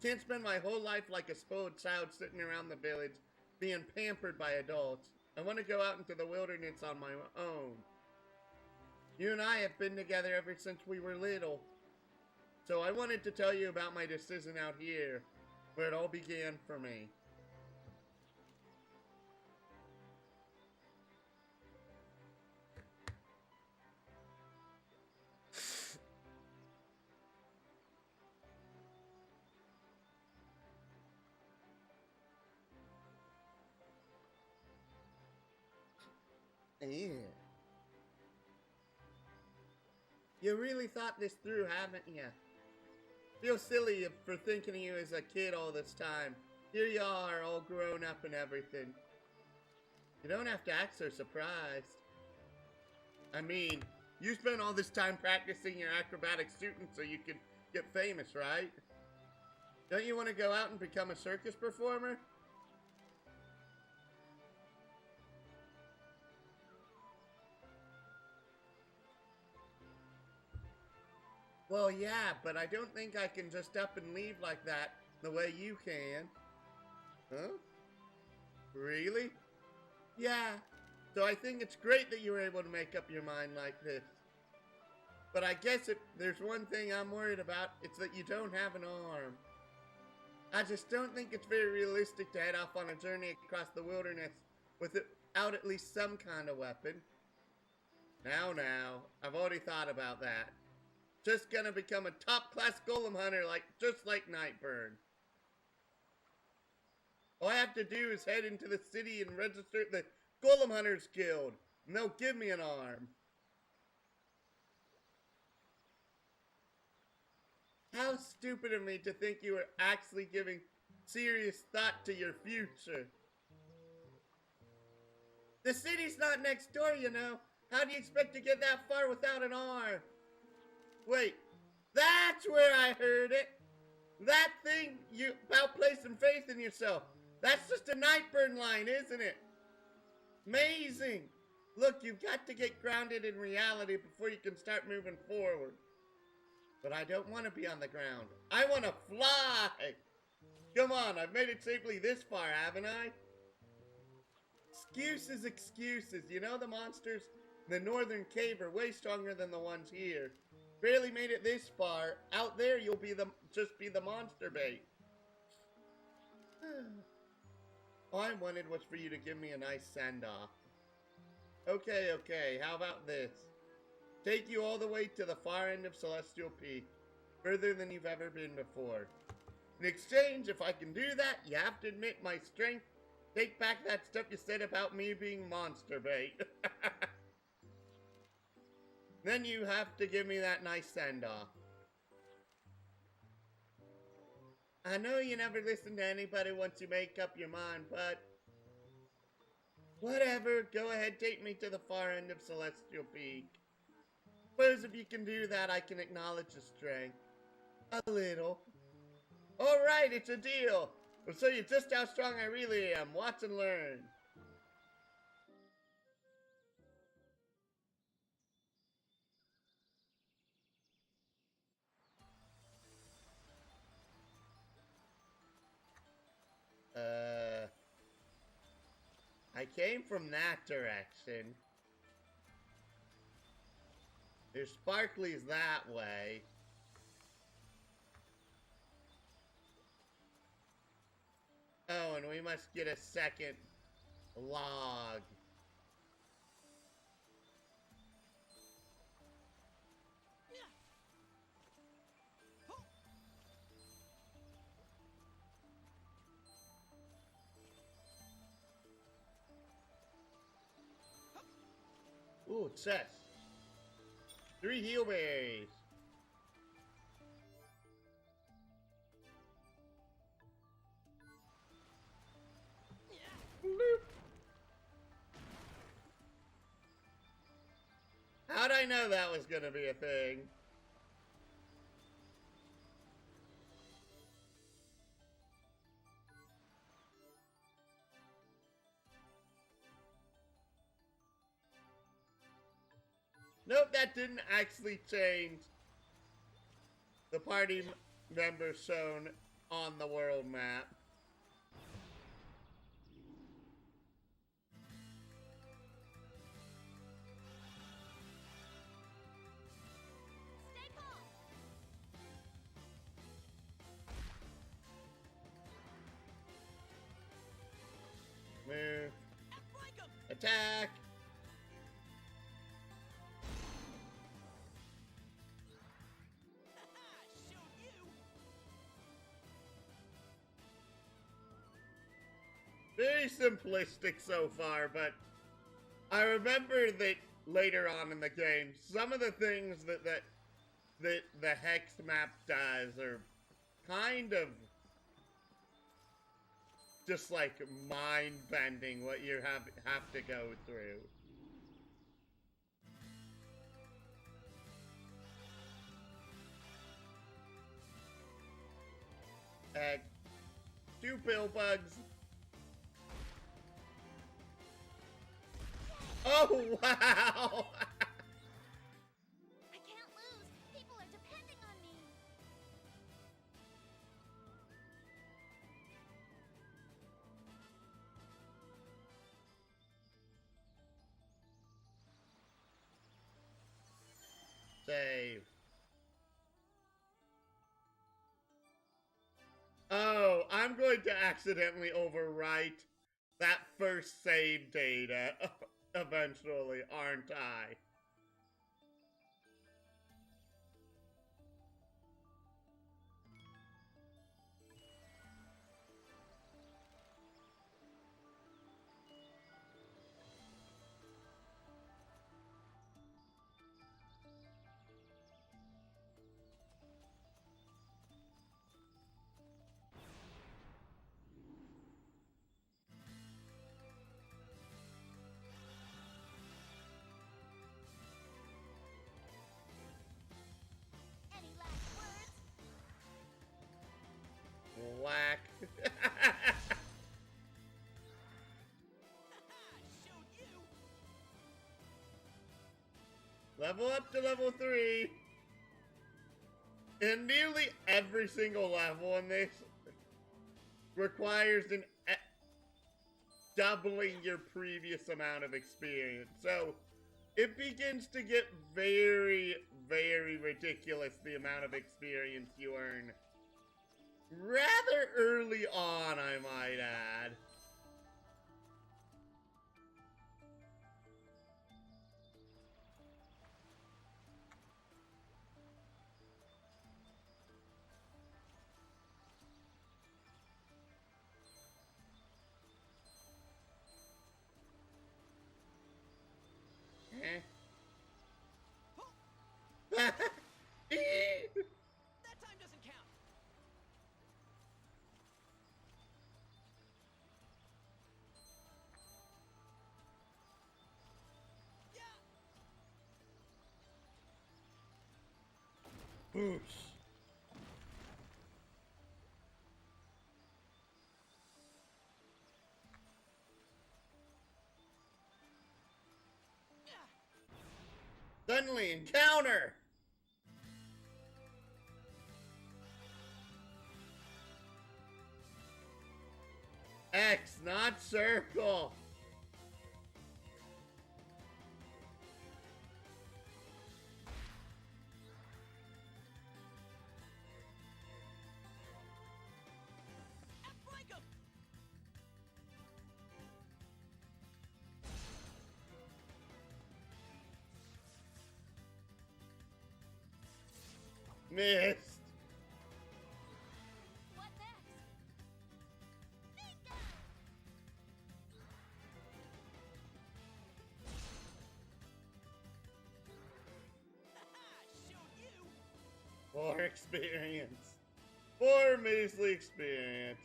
Can't spend my whole life like a spoiled child sitting around the village, being pampered by adults. I want to go out into the wilderness on my own. You and I have been together ever since we were little. So I wanted to tell you about my decision out here, where it all began for me. Yeah. You really thought this through, haven't you? Feel silly for thinking of you as a kid all this time. Here you are, all grown up and everything. You don't have to act so surprised. I mean, you spent all this time practicing your acrobatic suiting so you could get famous, right? Don't you want to go out and become a circus performer? Well, yeah, but I don't think I can just up and leave like that the way you can. Huh? Really? Yeah. So I think it's great that you were able to make up your mind like this. But I guess if there's one thing I'm worried about, it's that you don't have an arm. I just don't think it's very realistic to head off on a journey across the wilderness without at least some kind of weapon. Now, I've already thought about that. Just gonna become a top-class golem hunter just like Nightburn. All I have to do is head into the city and register at the Golem Hunters Guild, and they'll give me an arm. How stupid of me to think you were actually giving serious thought to your future. The city's not next door, you know. How do you expect to get that far without an arm? Wait, that's where I heard it. That thing about placing faith in yourself. That's just a Nightburn line, isn't it? Amazing. Look, you've got to get grounded in reality before you can start moving forward. But I don't want to be on the ground. I want to fly. Come on, I've made it safely this far, haven't I? Excuses. You know the monsters in the northern cave are way stronger than the ones here. Barely made it this far. Out there, you'll just be the monster bait. All I wanted was for you to give me a nice send-off. Okay, how about this? Take you all the way to the far end of Celestial Peak, further than you've ever been before. In exchange, if I can do that, you have to admit my strength. Take back that stuff you said about me being monster bait. Then you have to give me that nice send-off. I know you never listen to anybody once you make up your mind, but whatever, go ahead, take me to the far end of Celestial Peak. Suppose if you can do that, I can acknowledge the strength. A little. Alright, it's a deal. I'll show you just how strong I really am. Watch and learn. I came from that direction. There's sparklies that way. Oh, and we must get a second log. Ooh, chest. 3 heal berries. Bloop. How'd I know that was gonna be a thing? Nope, that didn't actually change the party members shown on the world map. Stay calm. Move. Outflank 'em! Attack. Haha, showed you! Very simplistic so far, but I remember that later on in the game, some of the things that the hex map does are kind of just like mind-bending what you have to go through. Egg. 2 pill bugs. Oh, wow! I can't lose. People are depending on me. Save. Oh, I'm going to accidentally overwrite that first save data eventually, aren't I? Any last words? Whack. Haha, showed you! Level up to level 3. And nearly every single level in this requires doubling your previous amount of experience. So it begins to get very, very ridiculous the amount of experience you earn. Rather early on, I might add. That time doesn't count! Yeah! Boosh. Suddenly, encounter! X, not circle. Outflank 'em! Missed. What next? Bingo! Haha, showed you! More experience. More measly experience.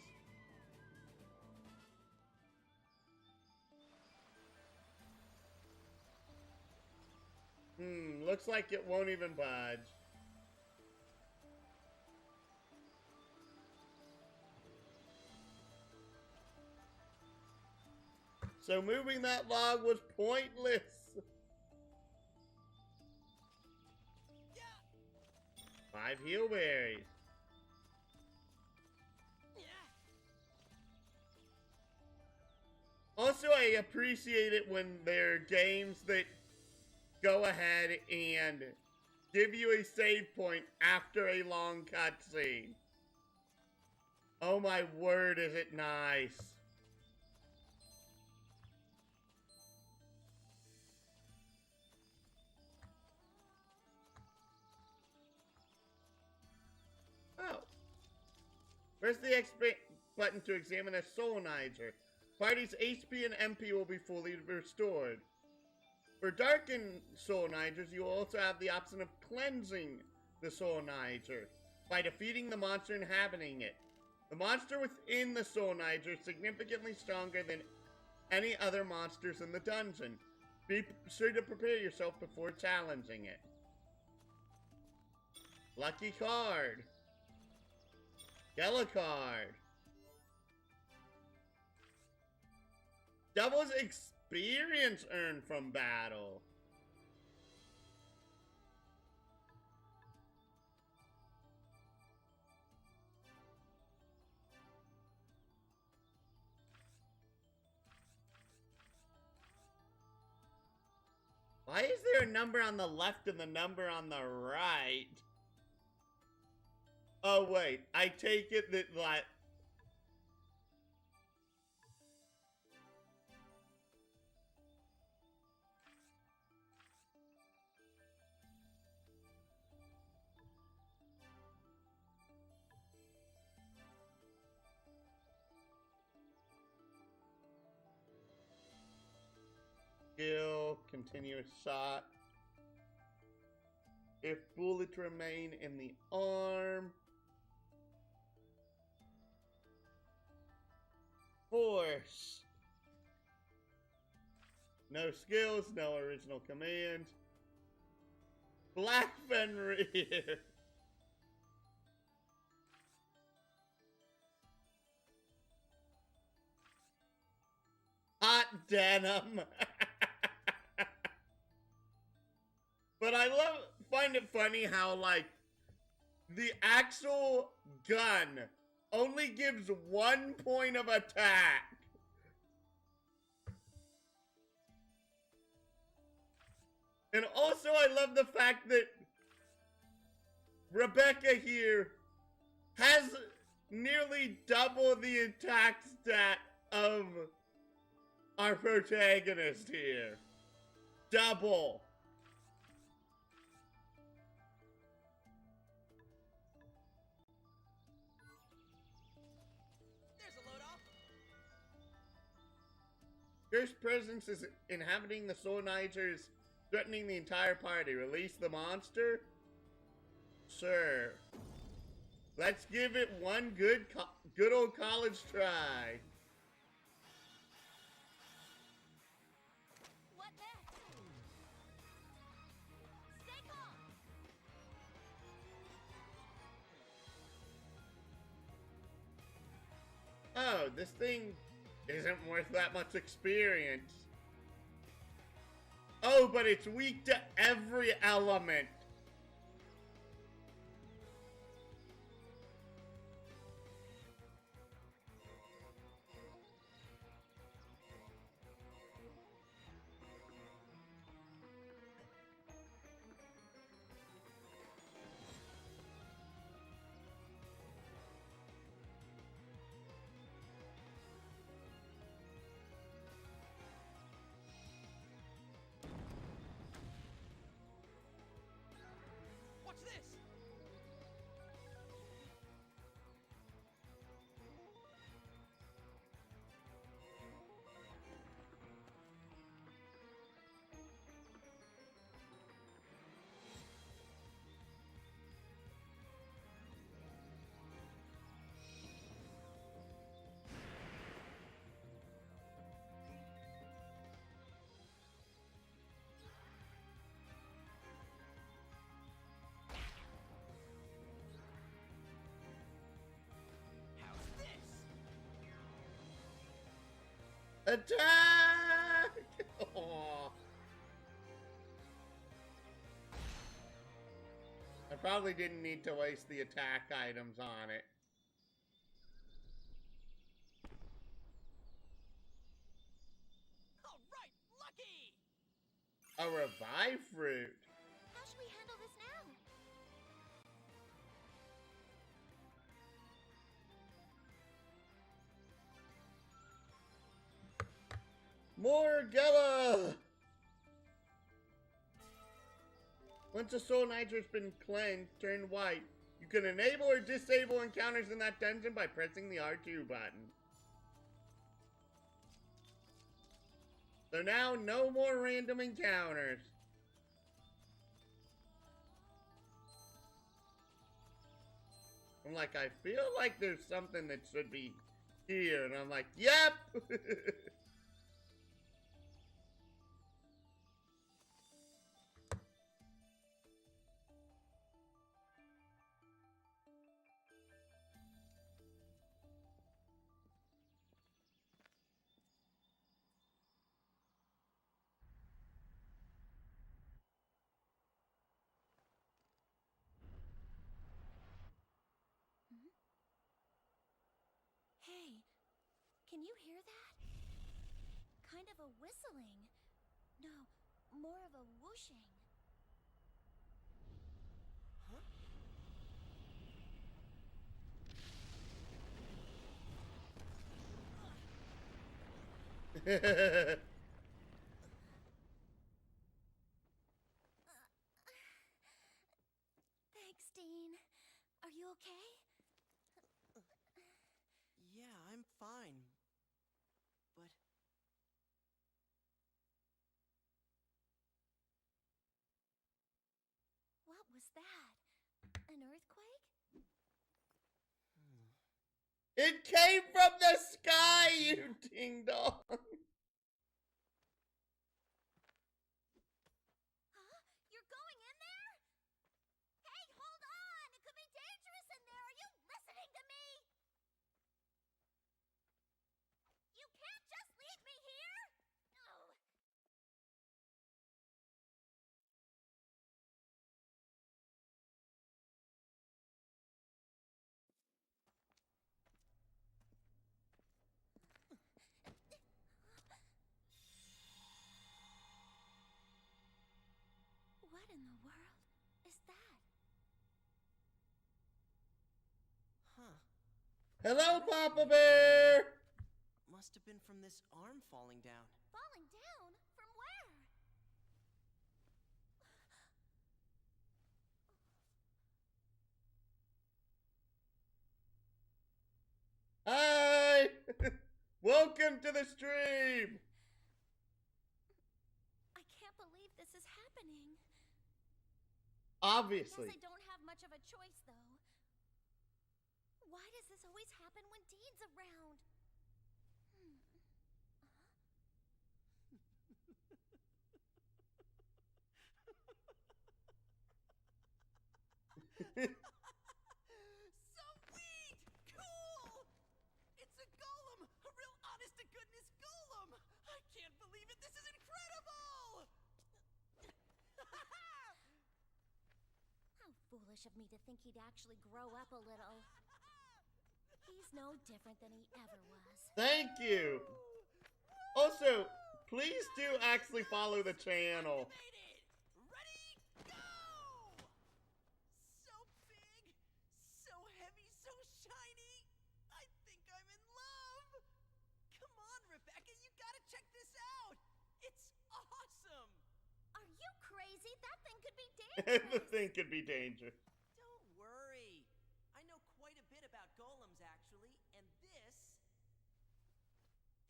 Looks like it won't even budge. So moving that log was pointless. Yeah! 5 heal berries. Yeah! Also, I appreciate it when there are games that go ahead and give you a save point after a long cutscene. Oh my word, is it nice. Oh. Press the X button to examine a Soulnizer. Party's HP and MP will be fully restored. For darkened Soulnizers, you will also have the option of cleansing the Soulnizer by defeating the monster inhabiting it. The monster within the Soulnizer is significantly stronger than any other monsters in the dungeon. Be sure to prepare yourself before challenging it. Lucky card. Yellow card. Doubles experience earned from battle. Why is there a number on the left and the number on the right? Oh wait, I take it that like skill, continuous shot. If bullets remain in the arm. Force. No skills, no original command. Black Fenrir. Hot denim. But I find it funny how, like, the actual gun only gives 1 point of attack. And also I love the fact that Rebecca here has nearly double the attack stat of our protagonist here. Double. There's a load off. Cursed presence is inhabiting the Soulnizers, threatening the entire party. Release the monster? Sure. Let's give it one good old college try. What next? Stay calm! Oh, this thing isn't worth that much experience. Oh, but it's weak to every element. Watch this! How's this? Attack! Aw. I probably didn't need to waste the attack items on it. All right, Lucky! A revive fruit. How should we handle this now? Morgella! Once a soul nitro has been cleansed, turn white. You can enable or disable encounters in that dungeon by pressing the R2 button. So now, no more random encounters. I'm like, I feel like there's something that should be here, and I'm like, yep! Hey, can you hear that? Kind of a whistling. No, more of a whooshing. Thanks, Dean. Are you okay? Yeah, I'm fine. But What was that? An earthquake? It came from the sky, you ding dong! Huh? You're going in there? Hey, hold on! It could be dangerous in there! Are you listening to me? You can't just leave me here! No! What in the world is that? huh. Hello, Papa Bear! Must have been from this arm falling down. Falling down? From where? Hi! Welcome to the stream! I can't believe this is happening. Obviously. Guess I don't have much of a choice, though. Why does this always happen when Dean's around? Sweet! Cool! It's a golem! A real honest-to-goodness golem! I can't believe it! This is incredible! foolish of me to think he'd actually grow up a little. He's no different than he ever was. Thank you. Also, please do actually follow the channel. Activated! Ready, go! So big, so heavy, so shiny. I think I'm in love. Come on, Rebecca, you gotta check this out. It's awesome. Are you crazy? That thing could be The dangerous. thing could be dangerous. Don't worry. I know quite a bit about golems, actually, and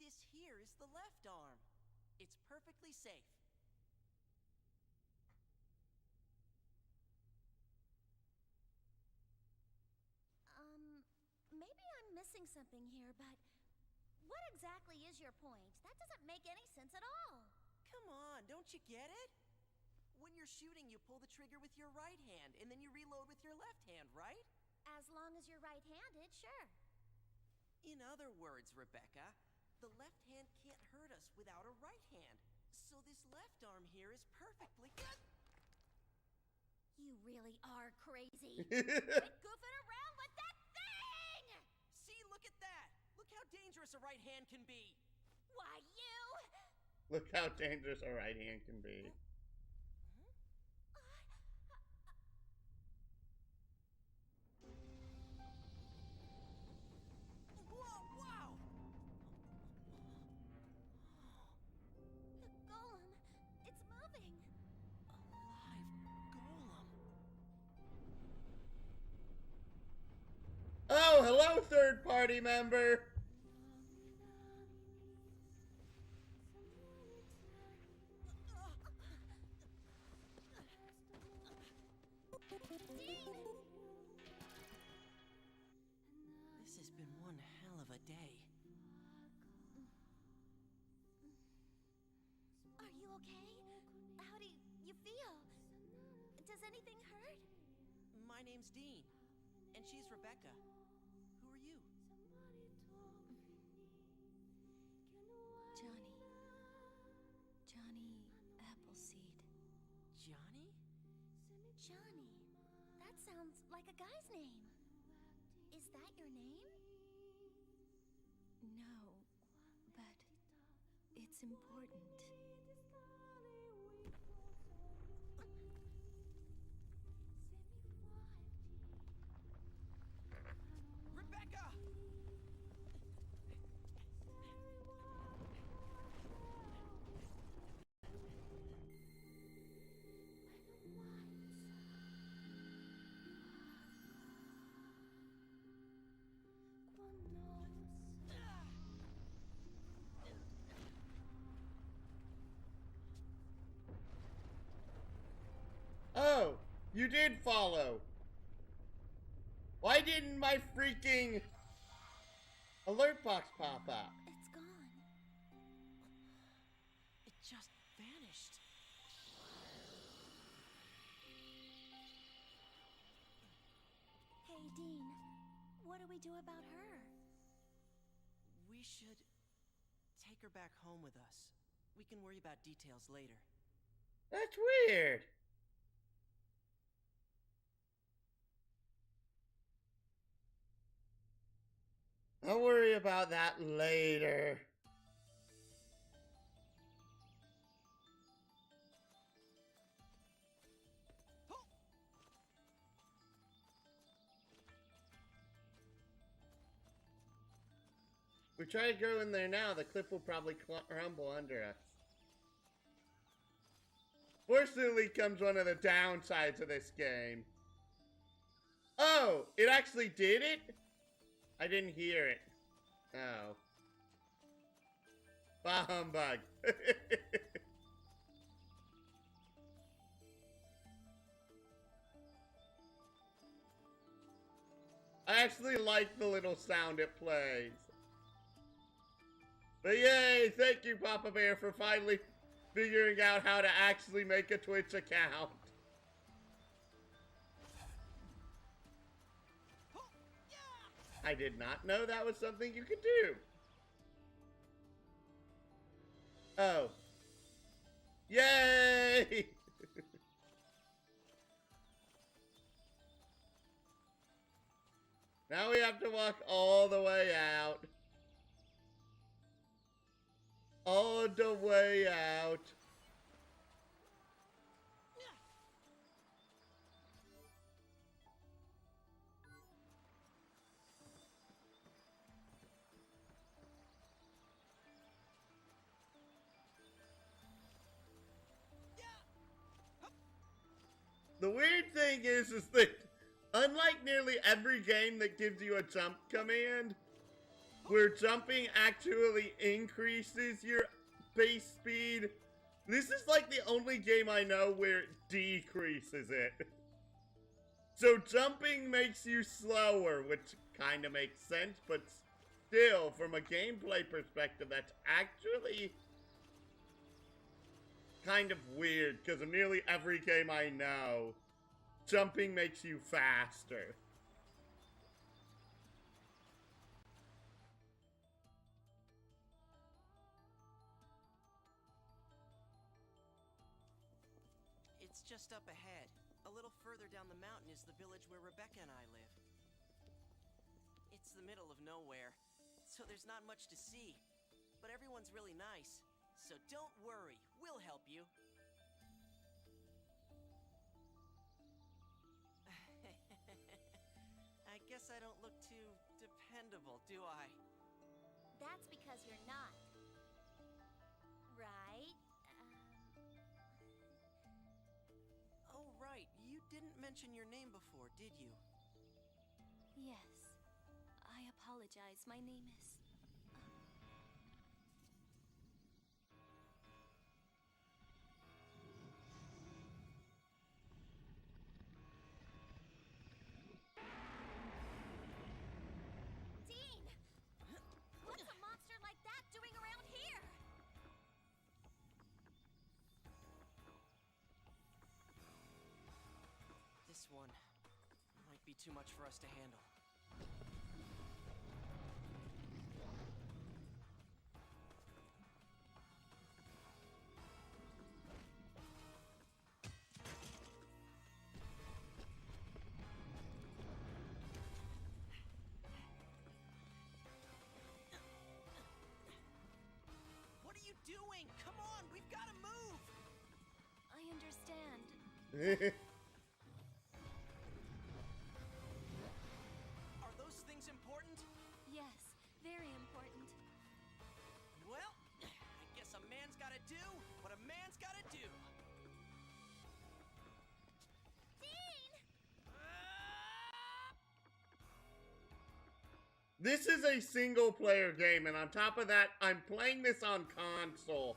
this here is the left arm. It's perfectly safe. Maybe I'm missing something here, but what exactly is your point? That doesn't make any sense at all. Come on, don't you get it? When you're shooting, you pull the trigger with your right hand, and then you reload with your left hand, right? As long as you're right-handed, sure. In other words, Rebecca, the left hand can't hurt us without a right hand. So this left arm here is perfectly good. You really are crazy. Quit goofing around with that thing! See, look at that. Look how dangerous a right hand can be. Why, you... Look how dangerous a right hand can be. Whoa, wow! The golem, it's moving. A live golem. Oh, hello, third party member. This has been one hell of a day. Are you okay? How do you feel? Does anything hurt? My name's Dean, and she's Rebecca. Who are you? Johnny Appleseed. Johnny? Johnny. That sounds like a guy's name. Is that your name? No, but it's important. Rebecca! Oh, you did follow. Why didn't my freaking alert box pop up? It's gone. It just vanished. Hey, Dean. What do we do about her? We should take her back home with us. We can worry about details later. That's weird. I'll worry about that later. We try to go in there now, the cliff will probably crumble under us. Fortunately comes one of the downsides of this game. Oh, it actually did it? I didn't hear it. Oh. Bah humbug. I actually like the little sound it plays. But yay, thank you, Papa Bear, for finally figuring out how to actually make a Twitch account. I did not know that was something you could do. Oh. Yay! have to walk all the way out. All the way out. The weird thing is that unlike nearly every game that gives you a jump command, where jumping actually increases your base speed, this is like the only game I know where it decreases it. So jumping makes you slower, which kind of makes sense, but still, from a gameplay perspective, that's actually kind of weird, because in nearly every game I know, jumping makes you faster. It's just up ahead. A little further down the mountain is the village where Rebecca and I live. It's the middle of nowhere, so there's not much to see. But everyone's really nice, so don't worry, we'll help you. I guess I don't look too dependable, do I? That's because you're not. Right? Oh, right. You didn't mention your name before, did you? Yes. I apologize. My name is... Dean! What's a monster like that doing around here? This one might be too much for us to handle. What are you doing? Come on, we've got to move! I understand. Are those things important? Yes, very important. Well, I guess a man's gotta do what a man's gotta do. Dean! This is a single player game, and on top of that, I'm playing this on console.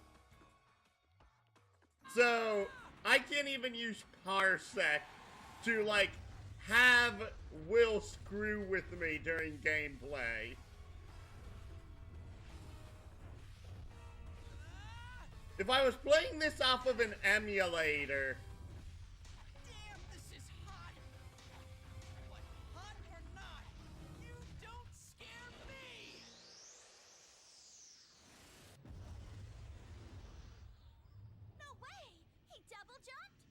So, I can't even use Parsec to, like, have Will screw with me during gameplay. If I was playing this off of an emulator, Damn, this is hot! But hot or not, you don't scare me! No way! He double jumped?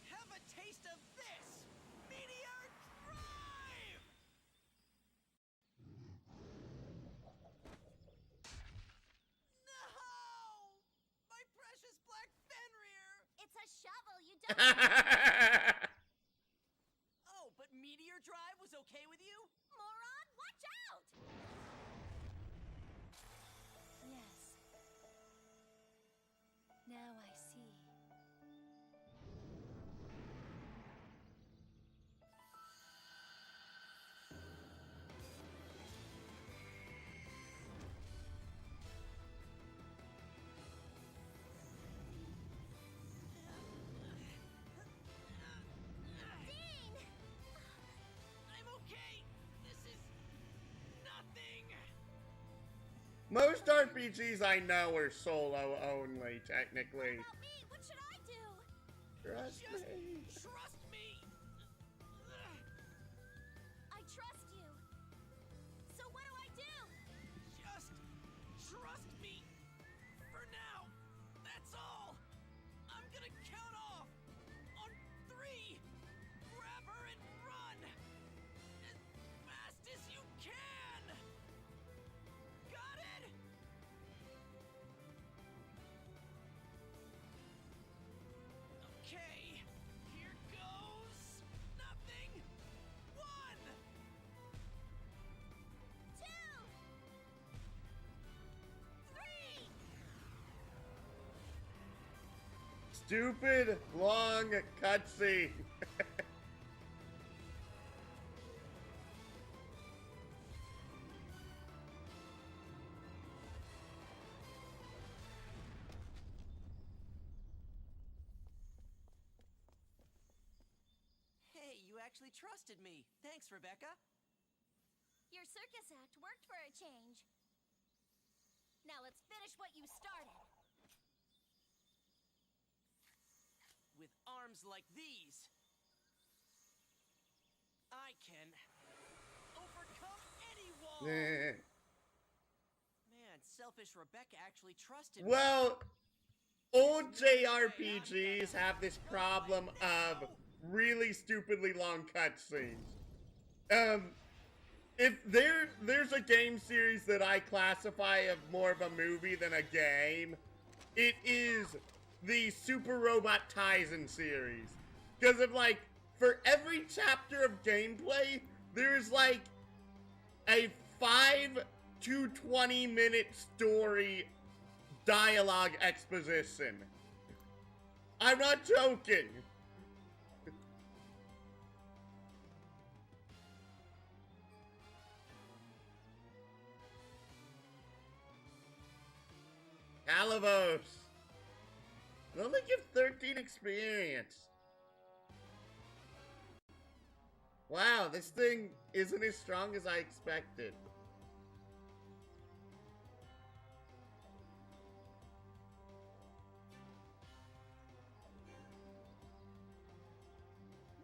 Have a taste of this! Meteor Drive! No! My precious black Fenrir! It's a shovel, you don't... Oh, but Meteor Drive was okay with you? Moron, watch out! Yes. Now I see. Dean! I'm okay! This is... nothing! most RPGs I know are solo only, technically. About me, what should I do? Trust Just me. trust me! I trust you. So what do I do? Just trust me! For now! That's all! I'm gonna count off! On 3! Grab her and run! stupid long cutscene. Hey, you actually trusted me. Thanks, Rebecca. Your circus act worked for a change. Now let's finish what you started. With arms like these, I can overcome any wall. Man, selfish Rebecca actually trusted me. Well, old JRPGs have this problem of really stupidly long cutscenes. If there's a game series that I classify of more of a movie than a game, it is the Super Robot Taisen series. Because of like, for every chapter of gameplay, there's like a 5 to 20-minute story dialogue exposition. I'm not joking. Calavos. They only give 13 experience. Wow, this thing isn't as strong as I expected.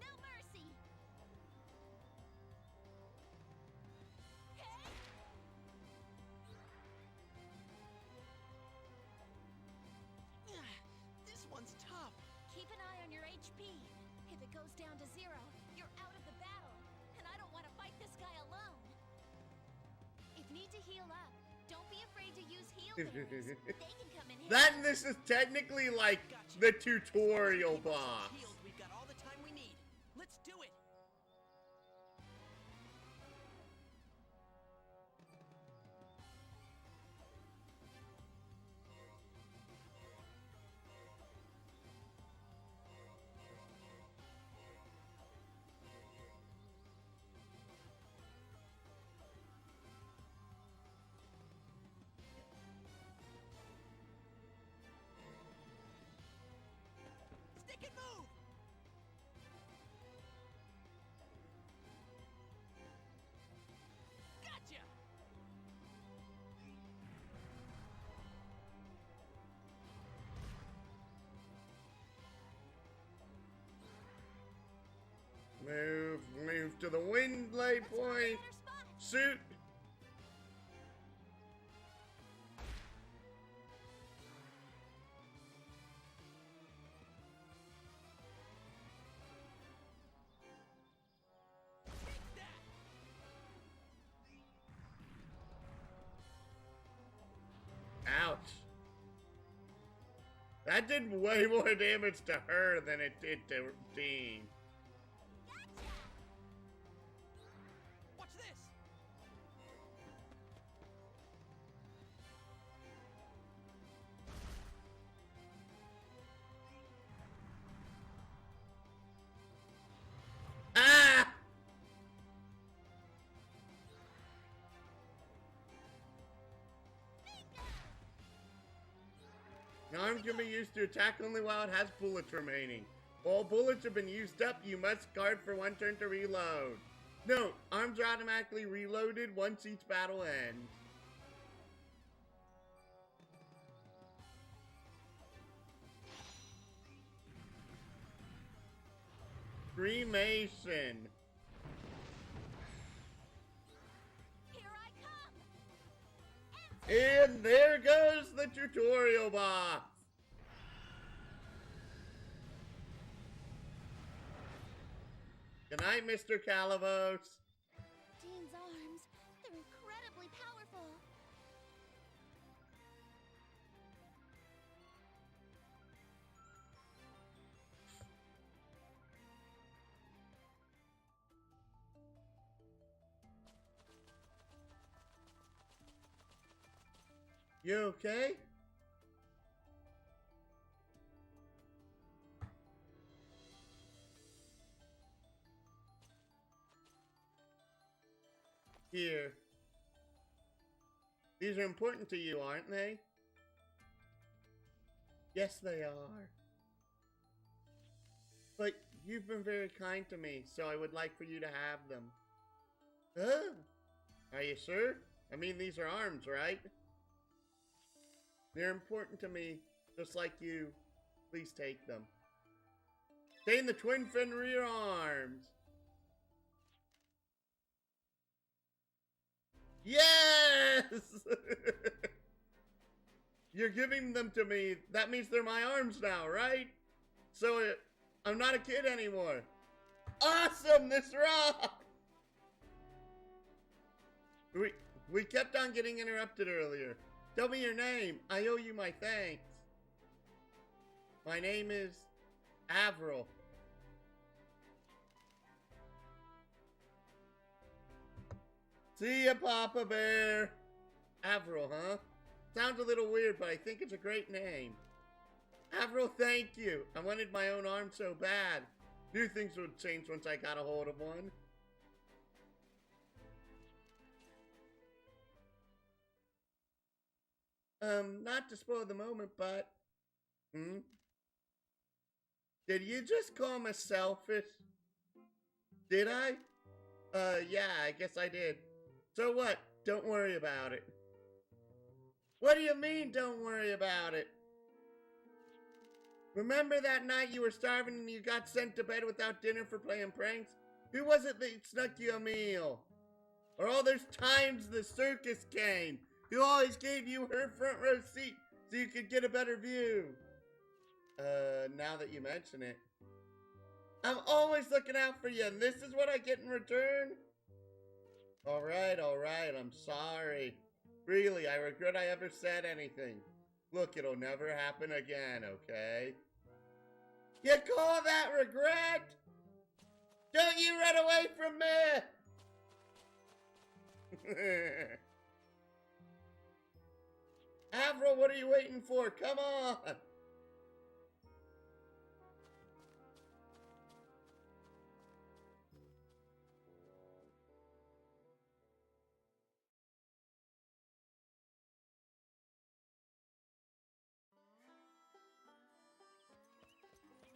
No mercy. This one's tough. Keep an eye on your HP. If it goes down to 0, you're out of the battle. And I don't want to fight this guy alone. If need to heal up, don't be afraid to use heal berries. They can come in handy. Then this is technically like Gotcha. the tutorial Keep ourselves boss. healed. We've got all the time we need. Let's do it. Stick and move. Gotcha. Move to the wind lay Let's find a point. better spot. Shoot. Take that. Ouch. That did way more damage to her than it did to Dean. Gotcha. Watch this. Ah! Arm can be used to attack only while it has bullets remaining. While bullets have been used up, you must guard for 1 turn to reload. Note, arms are automatically reloaded once each battle ends. Cremation. Here I come. And there goes the tutorial boss. Good night, Mr. Calavos. Dean's arms, they're incredibly powerful. You okay? Here. These are important to you, aren't they? Yes, they are. But you've been very kind to me, so I would like for you to have them. Huh? Are you sure? I mean, these are arms, right? They're important to me, just like you. Please take them. Obtain the twin fin rear arms. Yes! You're giving them to me. That means they're my arms now, right? So I'm not a kid anymore. Awesome! This rocks! We kept on getting interrupted earlier. Tell me your name. I owe you my thanks. My name is Avril. See ya, Papa Bear. Avril, huh? Sounds a little weird, but I think it's a great name. Avril, thank you. I wanted my own arm so bad. Knew things would change once I got a hold of one. Not to spoil the moment, but... Did you just call me selfish? Did I? Yeah, I guess I did. So what? Don't worry about it. What do you mean, don't worry about it? Remember that night you were starving and you got sent to bed without dinner for playing pranks? Who was it that snuck you a meal? Or all those times the circus came? Who always gave you her front row seat so you could get a better view? Now that you mention it. I'm always looking out for you, and this is what I get in return? Alright, I'm sorry. Really, I regret I ever said anything. Look, it'll never happen again, okay? You call that regret? Don't you run away from me! Avril, what are you waiting for? Come on!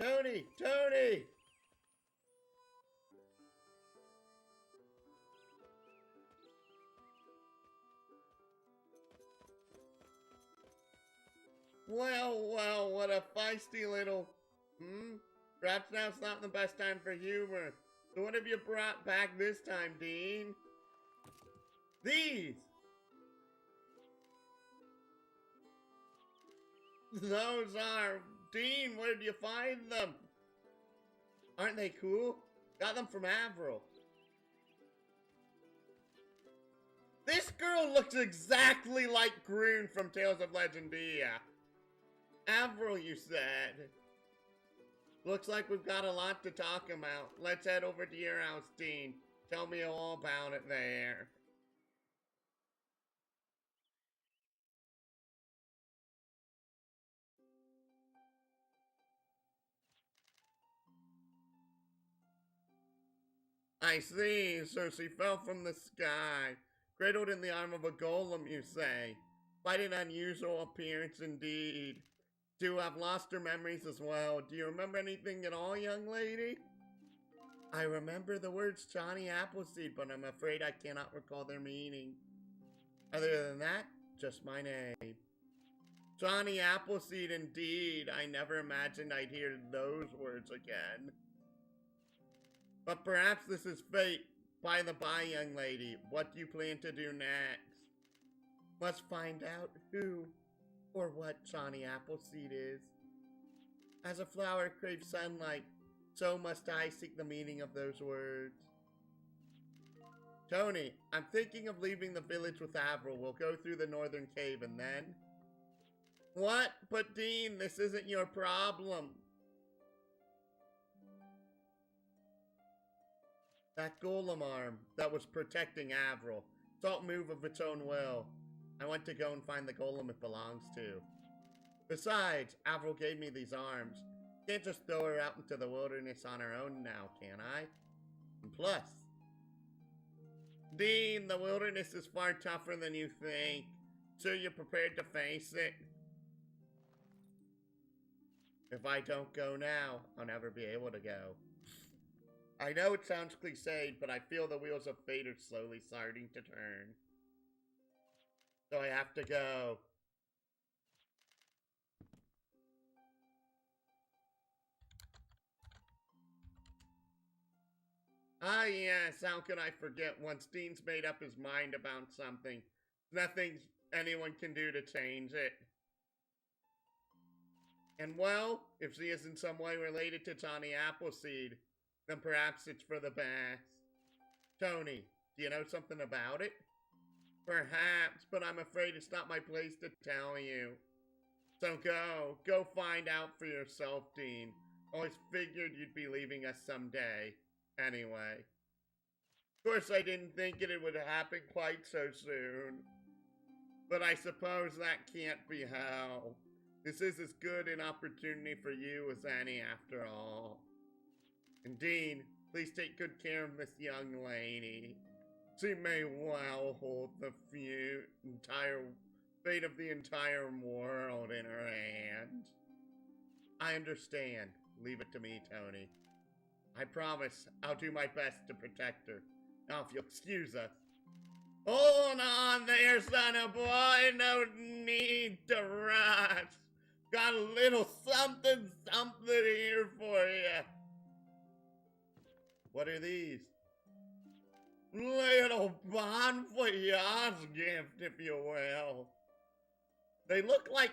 Tony! Tony! Well, what a feisty little... Perhaps now's not the best time for humor. So what have you brought back this time, Dean? These! Those are... Dean, where did you find them? Aren't they cool? Got them from Avril. This girl looks exactly like Groon from Tales of Legendia. Avril, you said. Looks like we've got a lot to talk about. Let's head over to your house, Dean. Tell me all about it there. I see, so she fell from the sky, cradled in the arm of a golem, you say. Quite an unusual appearance indeed. To have lost her memories as well. Do you remember anything at all, young lady? I remember the words Johnny Appleseed, but I'm afraid I cannot recall their meaning. Other than that, just my name. Johnny Appleseed indeed. I never imagined I'd hear those words again. But perhaps this is fate. By the by, young lady, what do you plan to do next? Let's find out who or what Johnny Appleseed is. As a flower craves sunlight, so must I seek the meaning of those words. Tony, I'm thinking of leaving the village with Avril. We'll go through the northern cave and then... What? But Dean, this isn't your problem. That golem arm that was protecting Avril don't move of its own will. I went to go and find the golem it belongs to. Besides, Avril gave me these arms. Can't just throw her out into the wilderness on her own now, can I? And plus, Dean, the wilderness is far tougher than you think. So you're prepared to face it? If I don't go now, I'll never be able to go. I know it sounds cliched, but I feel the wheels of fate are slowly starting to turn. So I have to go. Ah yes, how could I forget once Dean's made up his mind about something. Nothing anyone can do to change it. And well, if she is in some way related to Johnny Appleseed, then perhaps it's for the best. Tony, do you know something about it? Perhaps, but I'm afraid it's not my place to tell you. So go find out for yourself, Dean. Always figured you'd be leaving us someday. Anyway. Of course I didn't think it would happen quite so soon. But I suppose that can't be hell. This is as good an opportunity for you as any after all. And Dean, please take good care of this young lady. She may well hold the entire fate of the entire world in her hands. I understand. Leave it to me, Tony. I promise I'll do my best to protect her. Now, if you'll excuse us. Hold on there, son of a boy. No need to rush. Got a little something here for you. What are these? Little bon voyage gift, if you will. They look like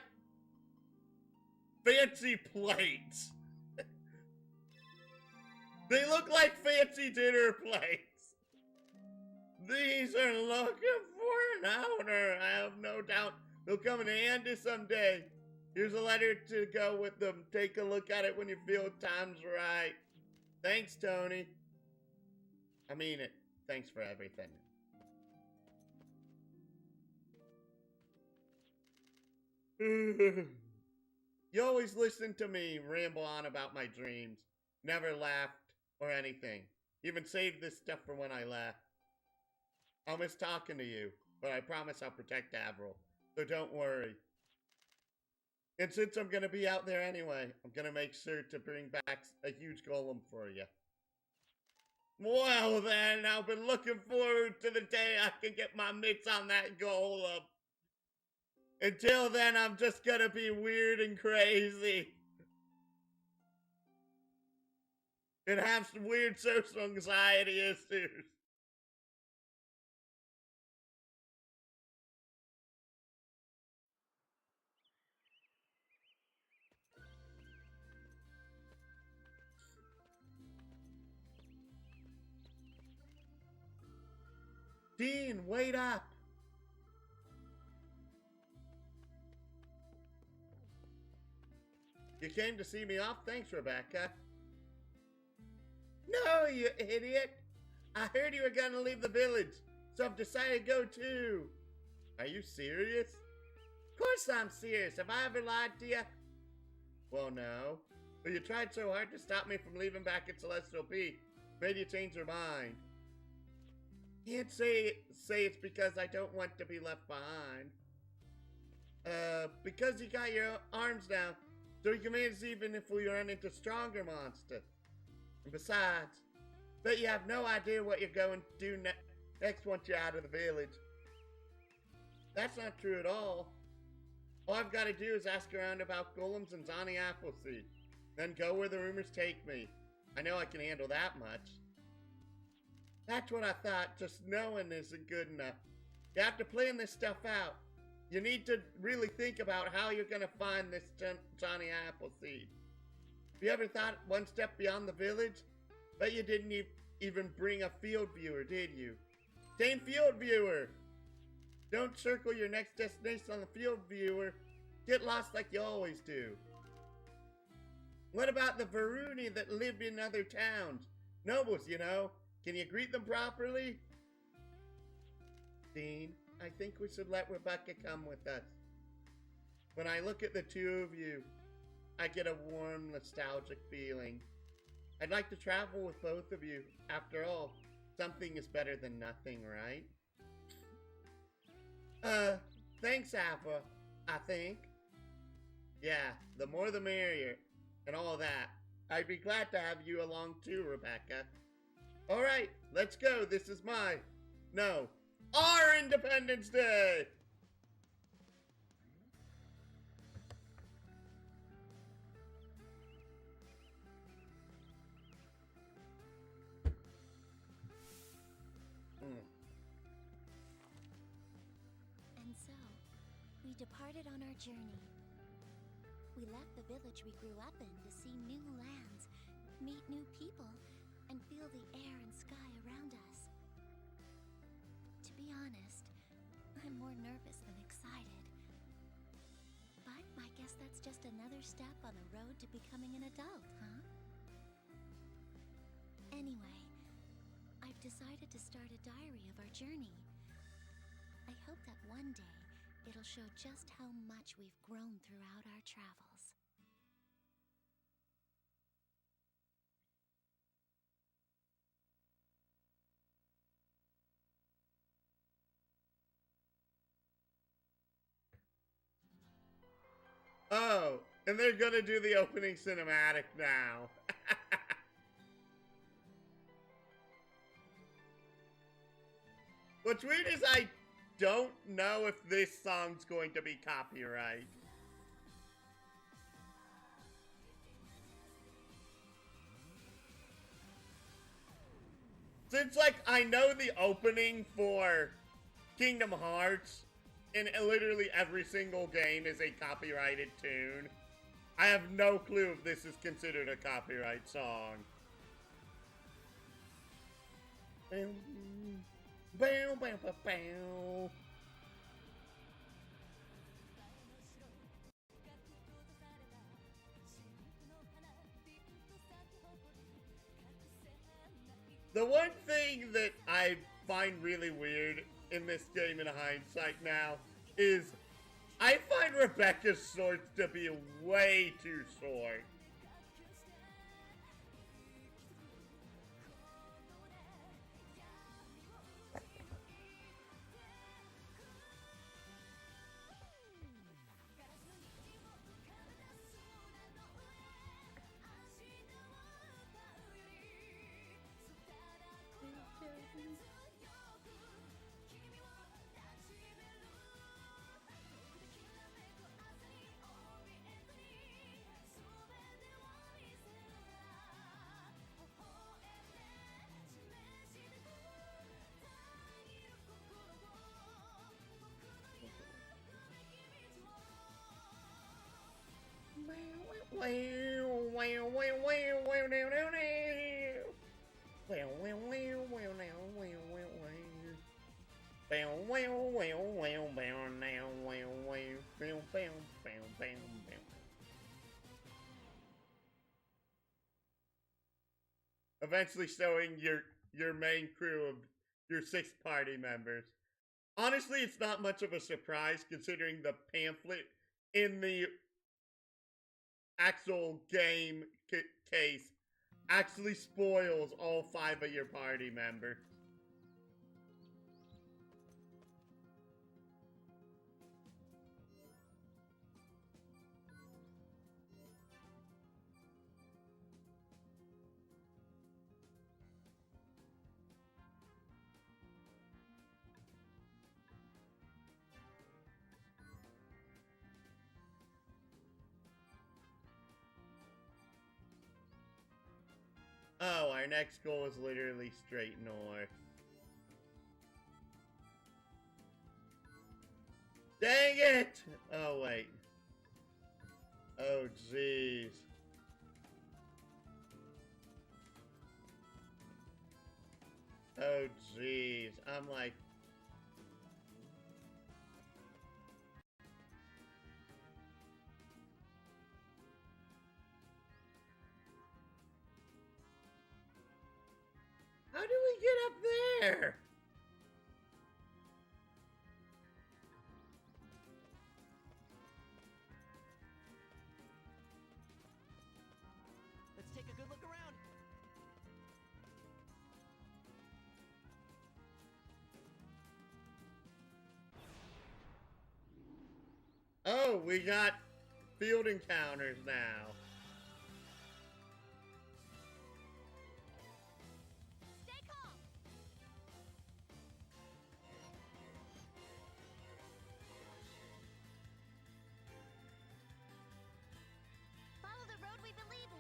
fancy plates. They look like fancy dinner plates. These are looking for an owner. I have no doubt they'll come in handy someday. Here's a letter to go with them. Take a look at it when you feel time's right. Thanks, Tony. I mean it. Thanks for everything. You always listen to me ramble on about my dreams. Never laughed or anything. Even saved this stuff for when I left. I'll miss talking to you, but I promise I'll protect Avril. So don't worry. And since I'm gonna be out there anyway, I'm gonna make sure to bring back a huge golem for you. Well then, I've been looking forward to the day I can get my mitts on that golem. Until then, I'm just gonna be weird and crazy. And have some weird social anxiety issues. Dean, wait up! You came to see me off? Thanks, Rebecca. No, you idiot! I heard you were gonna leave the village, so I've decided to go too. Are you serious? Of course I'm serious. Have I ever lied to you? Well, no. But you tried so hard to stop me from leaving back at Celestial Peak. Made you change your mind. Can't say it's because I don't want to be left behind. Because you got your arms now, so you can manage even if we run into stronger monsters. And besides, bet you have no idea what you're going to do next once you're out of the village. That's not true at all. All I've got to do is ask around about golems and Johnny Appleseed, then go where the rumors take me. I know I can handle that much. That's what I thought, just knowing isn't good enough. You have to plan this stuff out. You need to really think about how you're going to find this Johnny Appleseed. Have you ever thought one step beyond the village? Bet you didn't even bring a field viewer, did you? Same field viewer! Don't circle your next destination on the field viewer. Get lost like you always do. What about the Varuni that live in other towns? Nobles, you know. Can you greet them properly? Dean, I think we should let Rebecca come with us. When I look at the two of you, I get a warm, nostalgic feeling. I'd like to travel with both of you. After all, Something is better than nothing, right? Thanks, Alpha, I think. Yeah, the more the merrier, and all that. I'd be glad to have you along too, Rebecca. Alright, let's go. This is no, our Independence Day! And so, we departed on our journey. We left the village we grew up in to see new lands, meet new people, and feel the air and sky around us. To be honest, I'm more nervous than excited. But I guess that's just another step on the road to becoming an adult, huh? Anyway, I've decided to start a diary of our journey. I hope that one day it'll show just how much we've grown throughout our travels. Oh, and they're gonna do the opening cinematic now. What's weird is I don't know if this song's going to be copyright. Since, like, I know the opening for Kingdom Hearts in literally every single game is a copyrighted tune, I have no clue if this is considered a copyright song. Bow, bow, bow, bow, bow. The one thing that I find really weird in this game in hindsight now is I find Rebecca's swords to be way too short. Eventually showing your main crew of your 6 party members. Honestly, it's not much of a surprise considering the pamphlet in the actual game case actually spoils all 5 of your party members. Oh, our next goal is literally straight north. Dang it! Oh, wait. Oh, jeez. Oh, jeez. I'm like... How do we get up there? Let's take a good look around. Oh, we got field encounters now. Stay calm. Follow the road we believe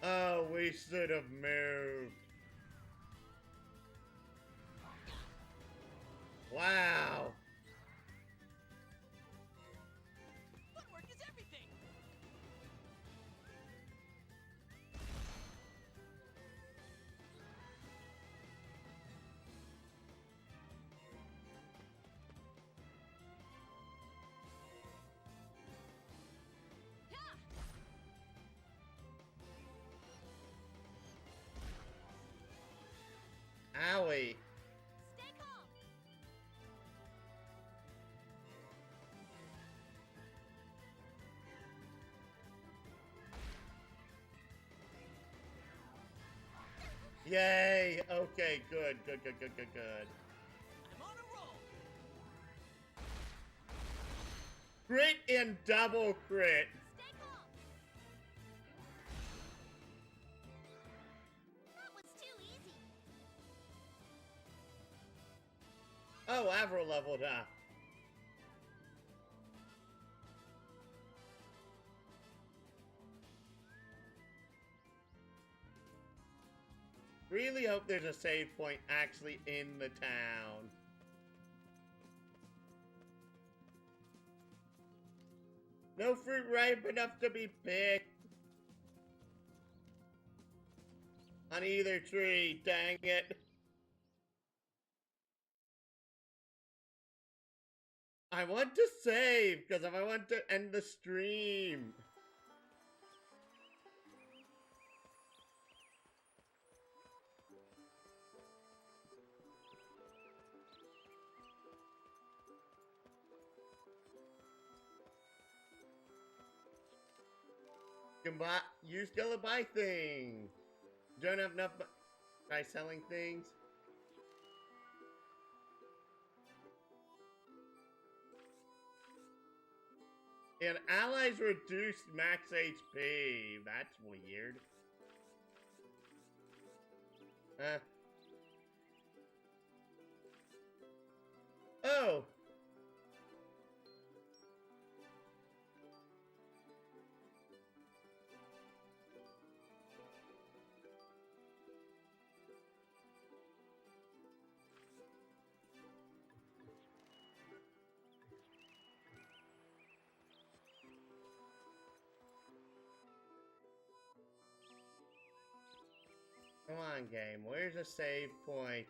in. Oh, we should have moved. Wow. Footwork is everything. Owie. Stay calm. Yay. Okay, good, good, good, good, good, good. I'm on a roll. Crit and double crit. Stay calm. That was too easy. Oh, Avril leveled up. Really hope there's a save point actually in the town. No fruit ripe enough to be picked on either tree, dang it. I want to save, because if I want to end the stream. You can buy, use skill to buy things. Don't have enough by selling things. And allies reduce max HP. That's weird. Oh. Come on, game. Where's a save point?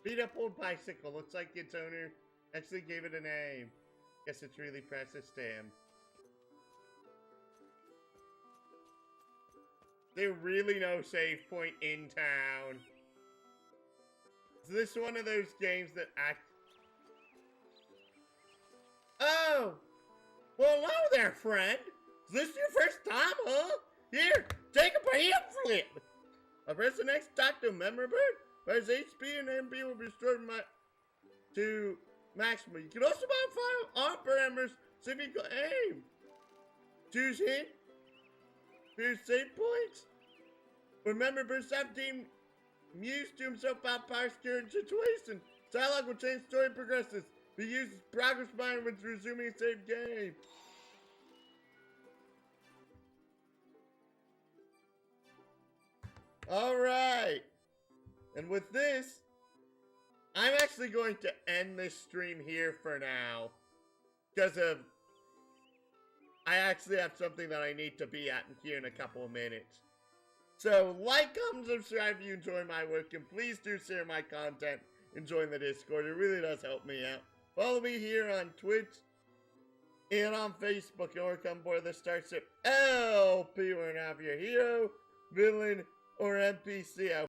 Beat up old bicycle. Looks like its owner actually gave it a name. Guess it's really precious to him. There's really no save point in town. Is this one of those games that act... Oh! Well, hello there, friend! Is this your first time, huh? Here, take a pamphlet! I press the next dot to member bird. Press HP and MP will be restored to maximum. You can also modify arm parameters so if you can aim. Choose hint. Here's save points. Remember, verse 17 mused to himself about power current situation. Dialogue will change, story progresses. He uses progress bar when resuming a save game. Alright. And with this, I'm actually going to end this stream here for now. Because of... I actually have something that I need to be at here in a couple of minutes. So, like, comment, subscribe if you enjoy my work, and please do share my content and join the Discord. It really does help me out. Follow me here on Twitch and on Facebook, or come aboard the Starship LP, where have your hero, villain, or NPC.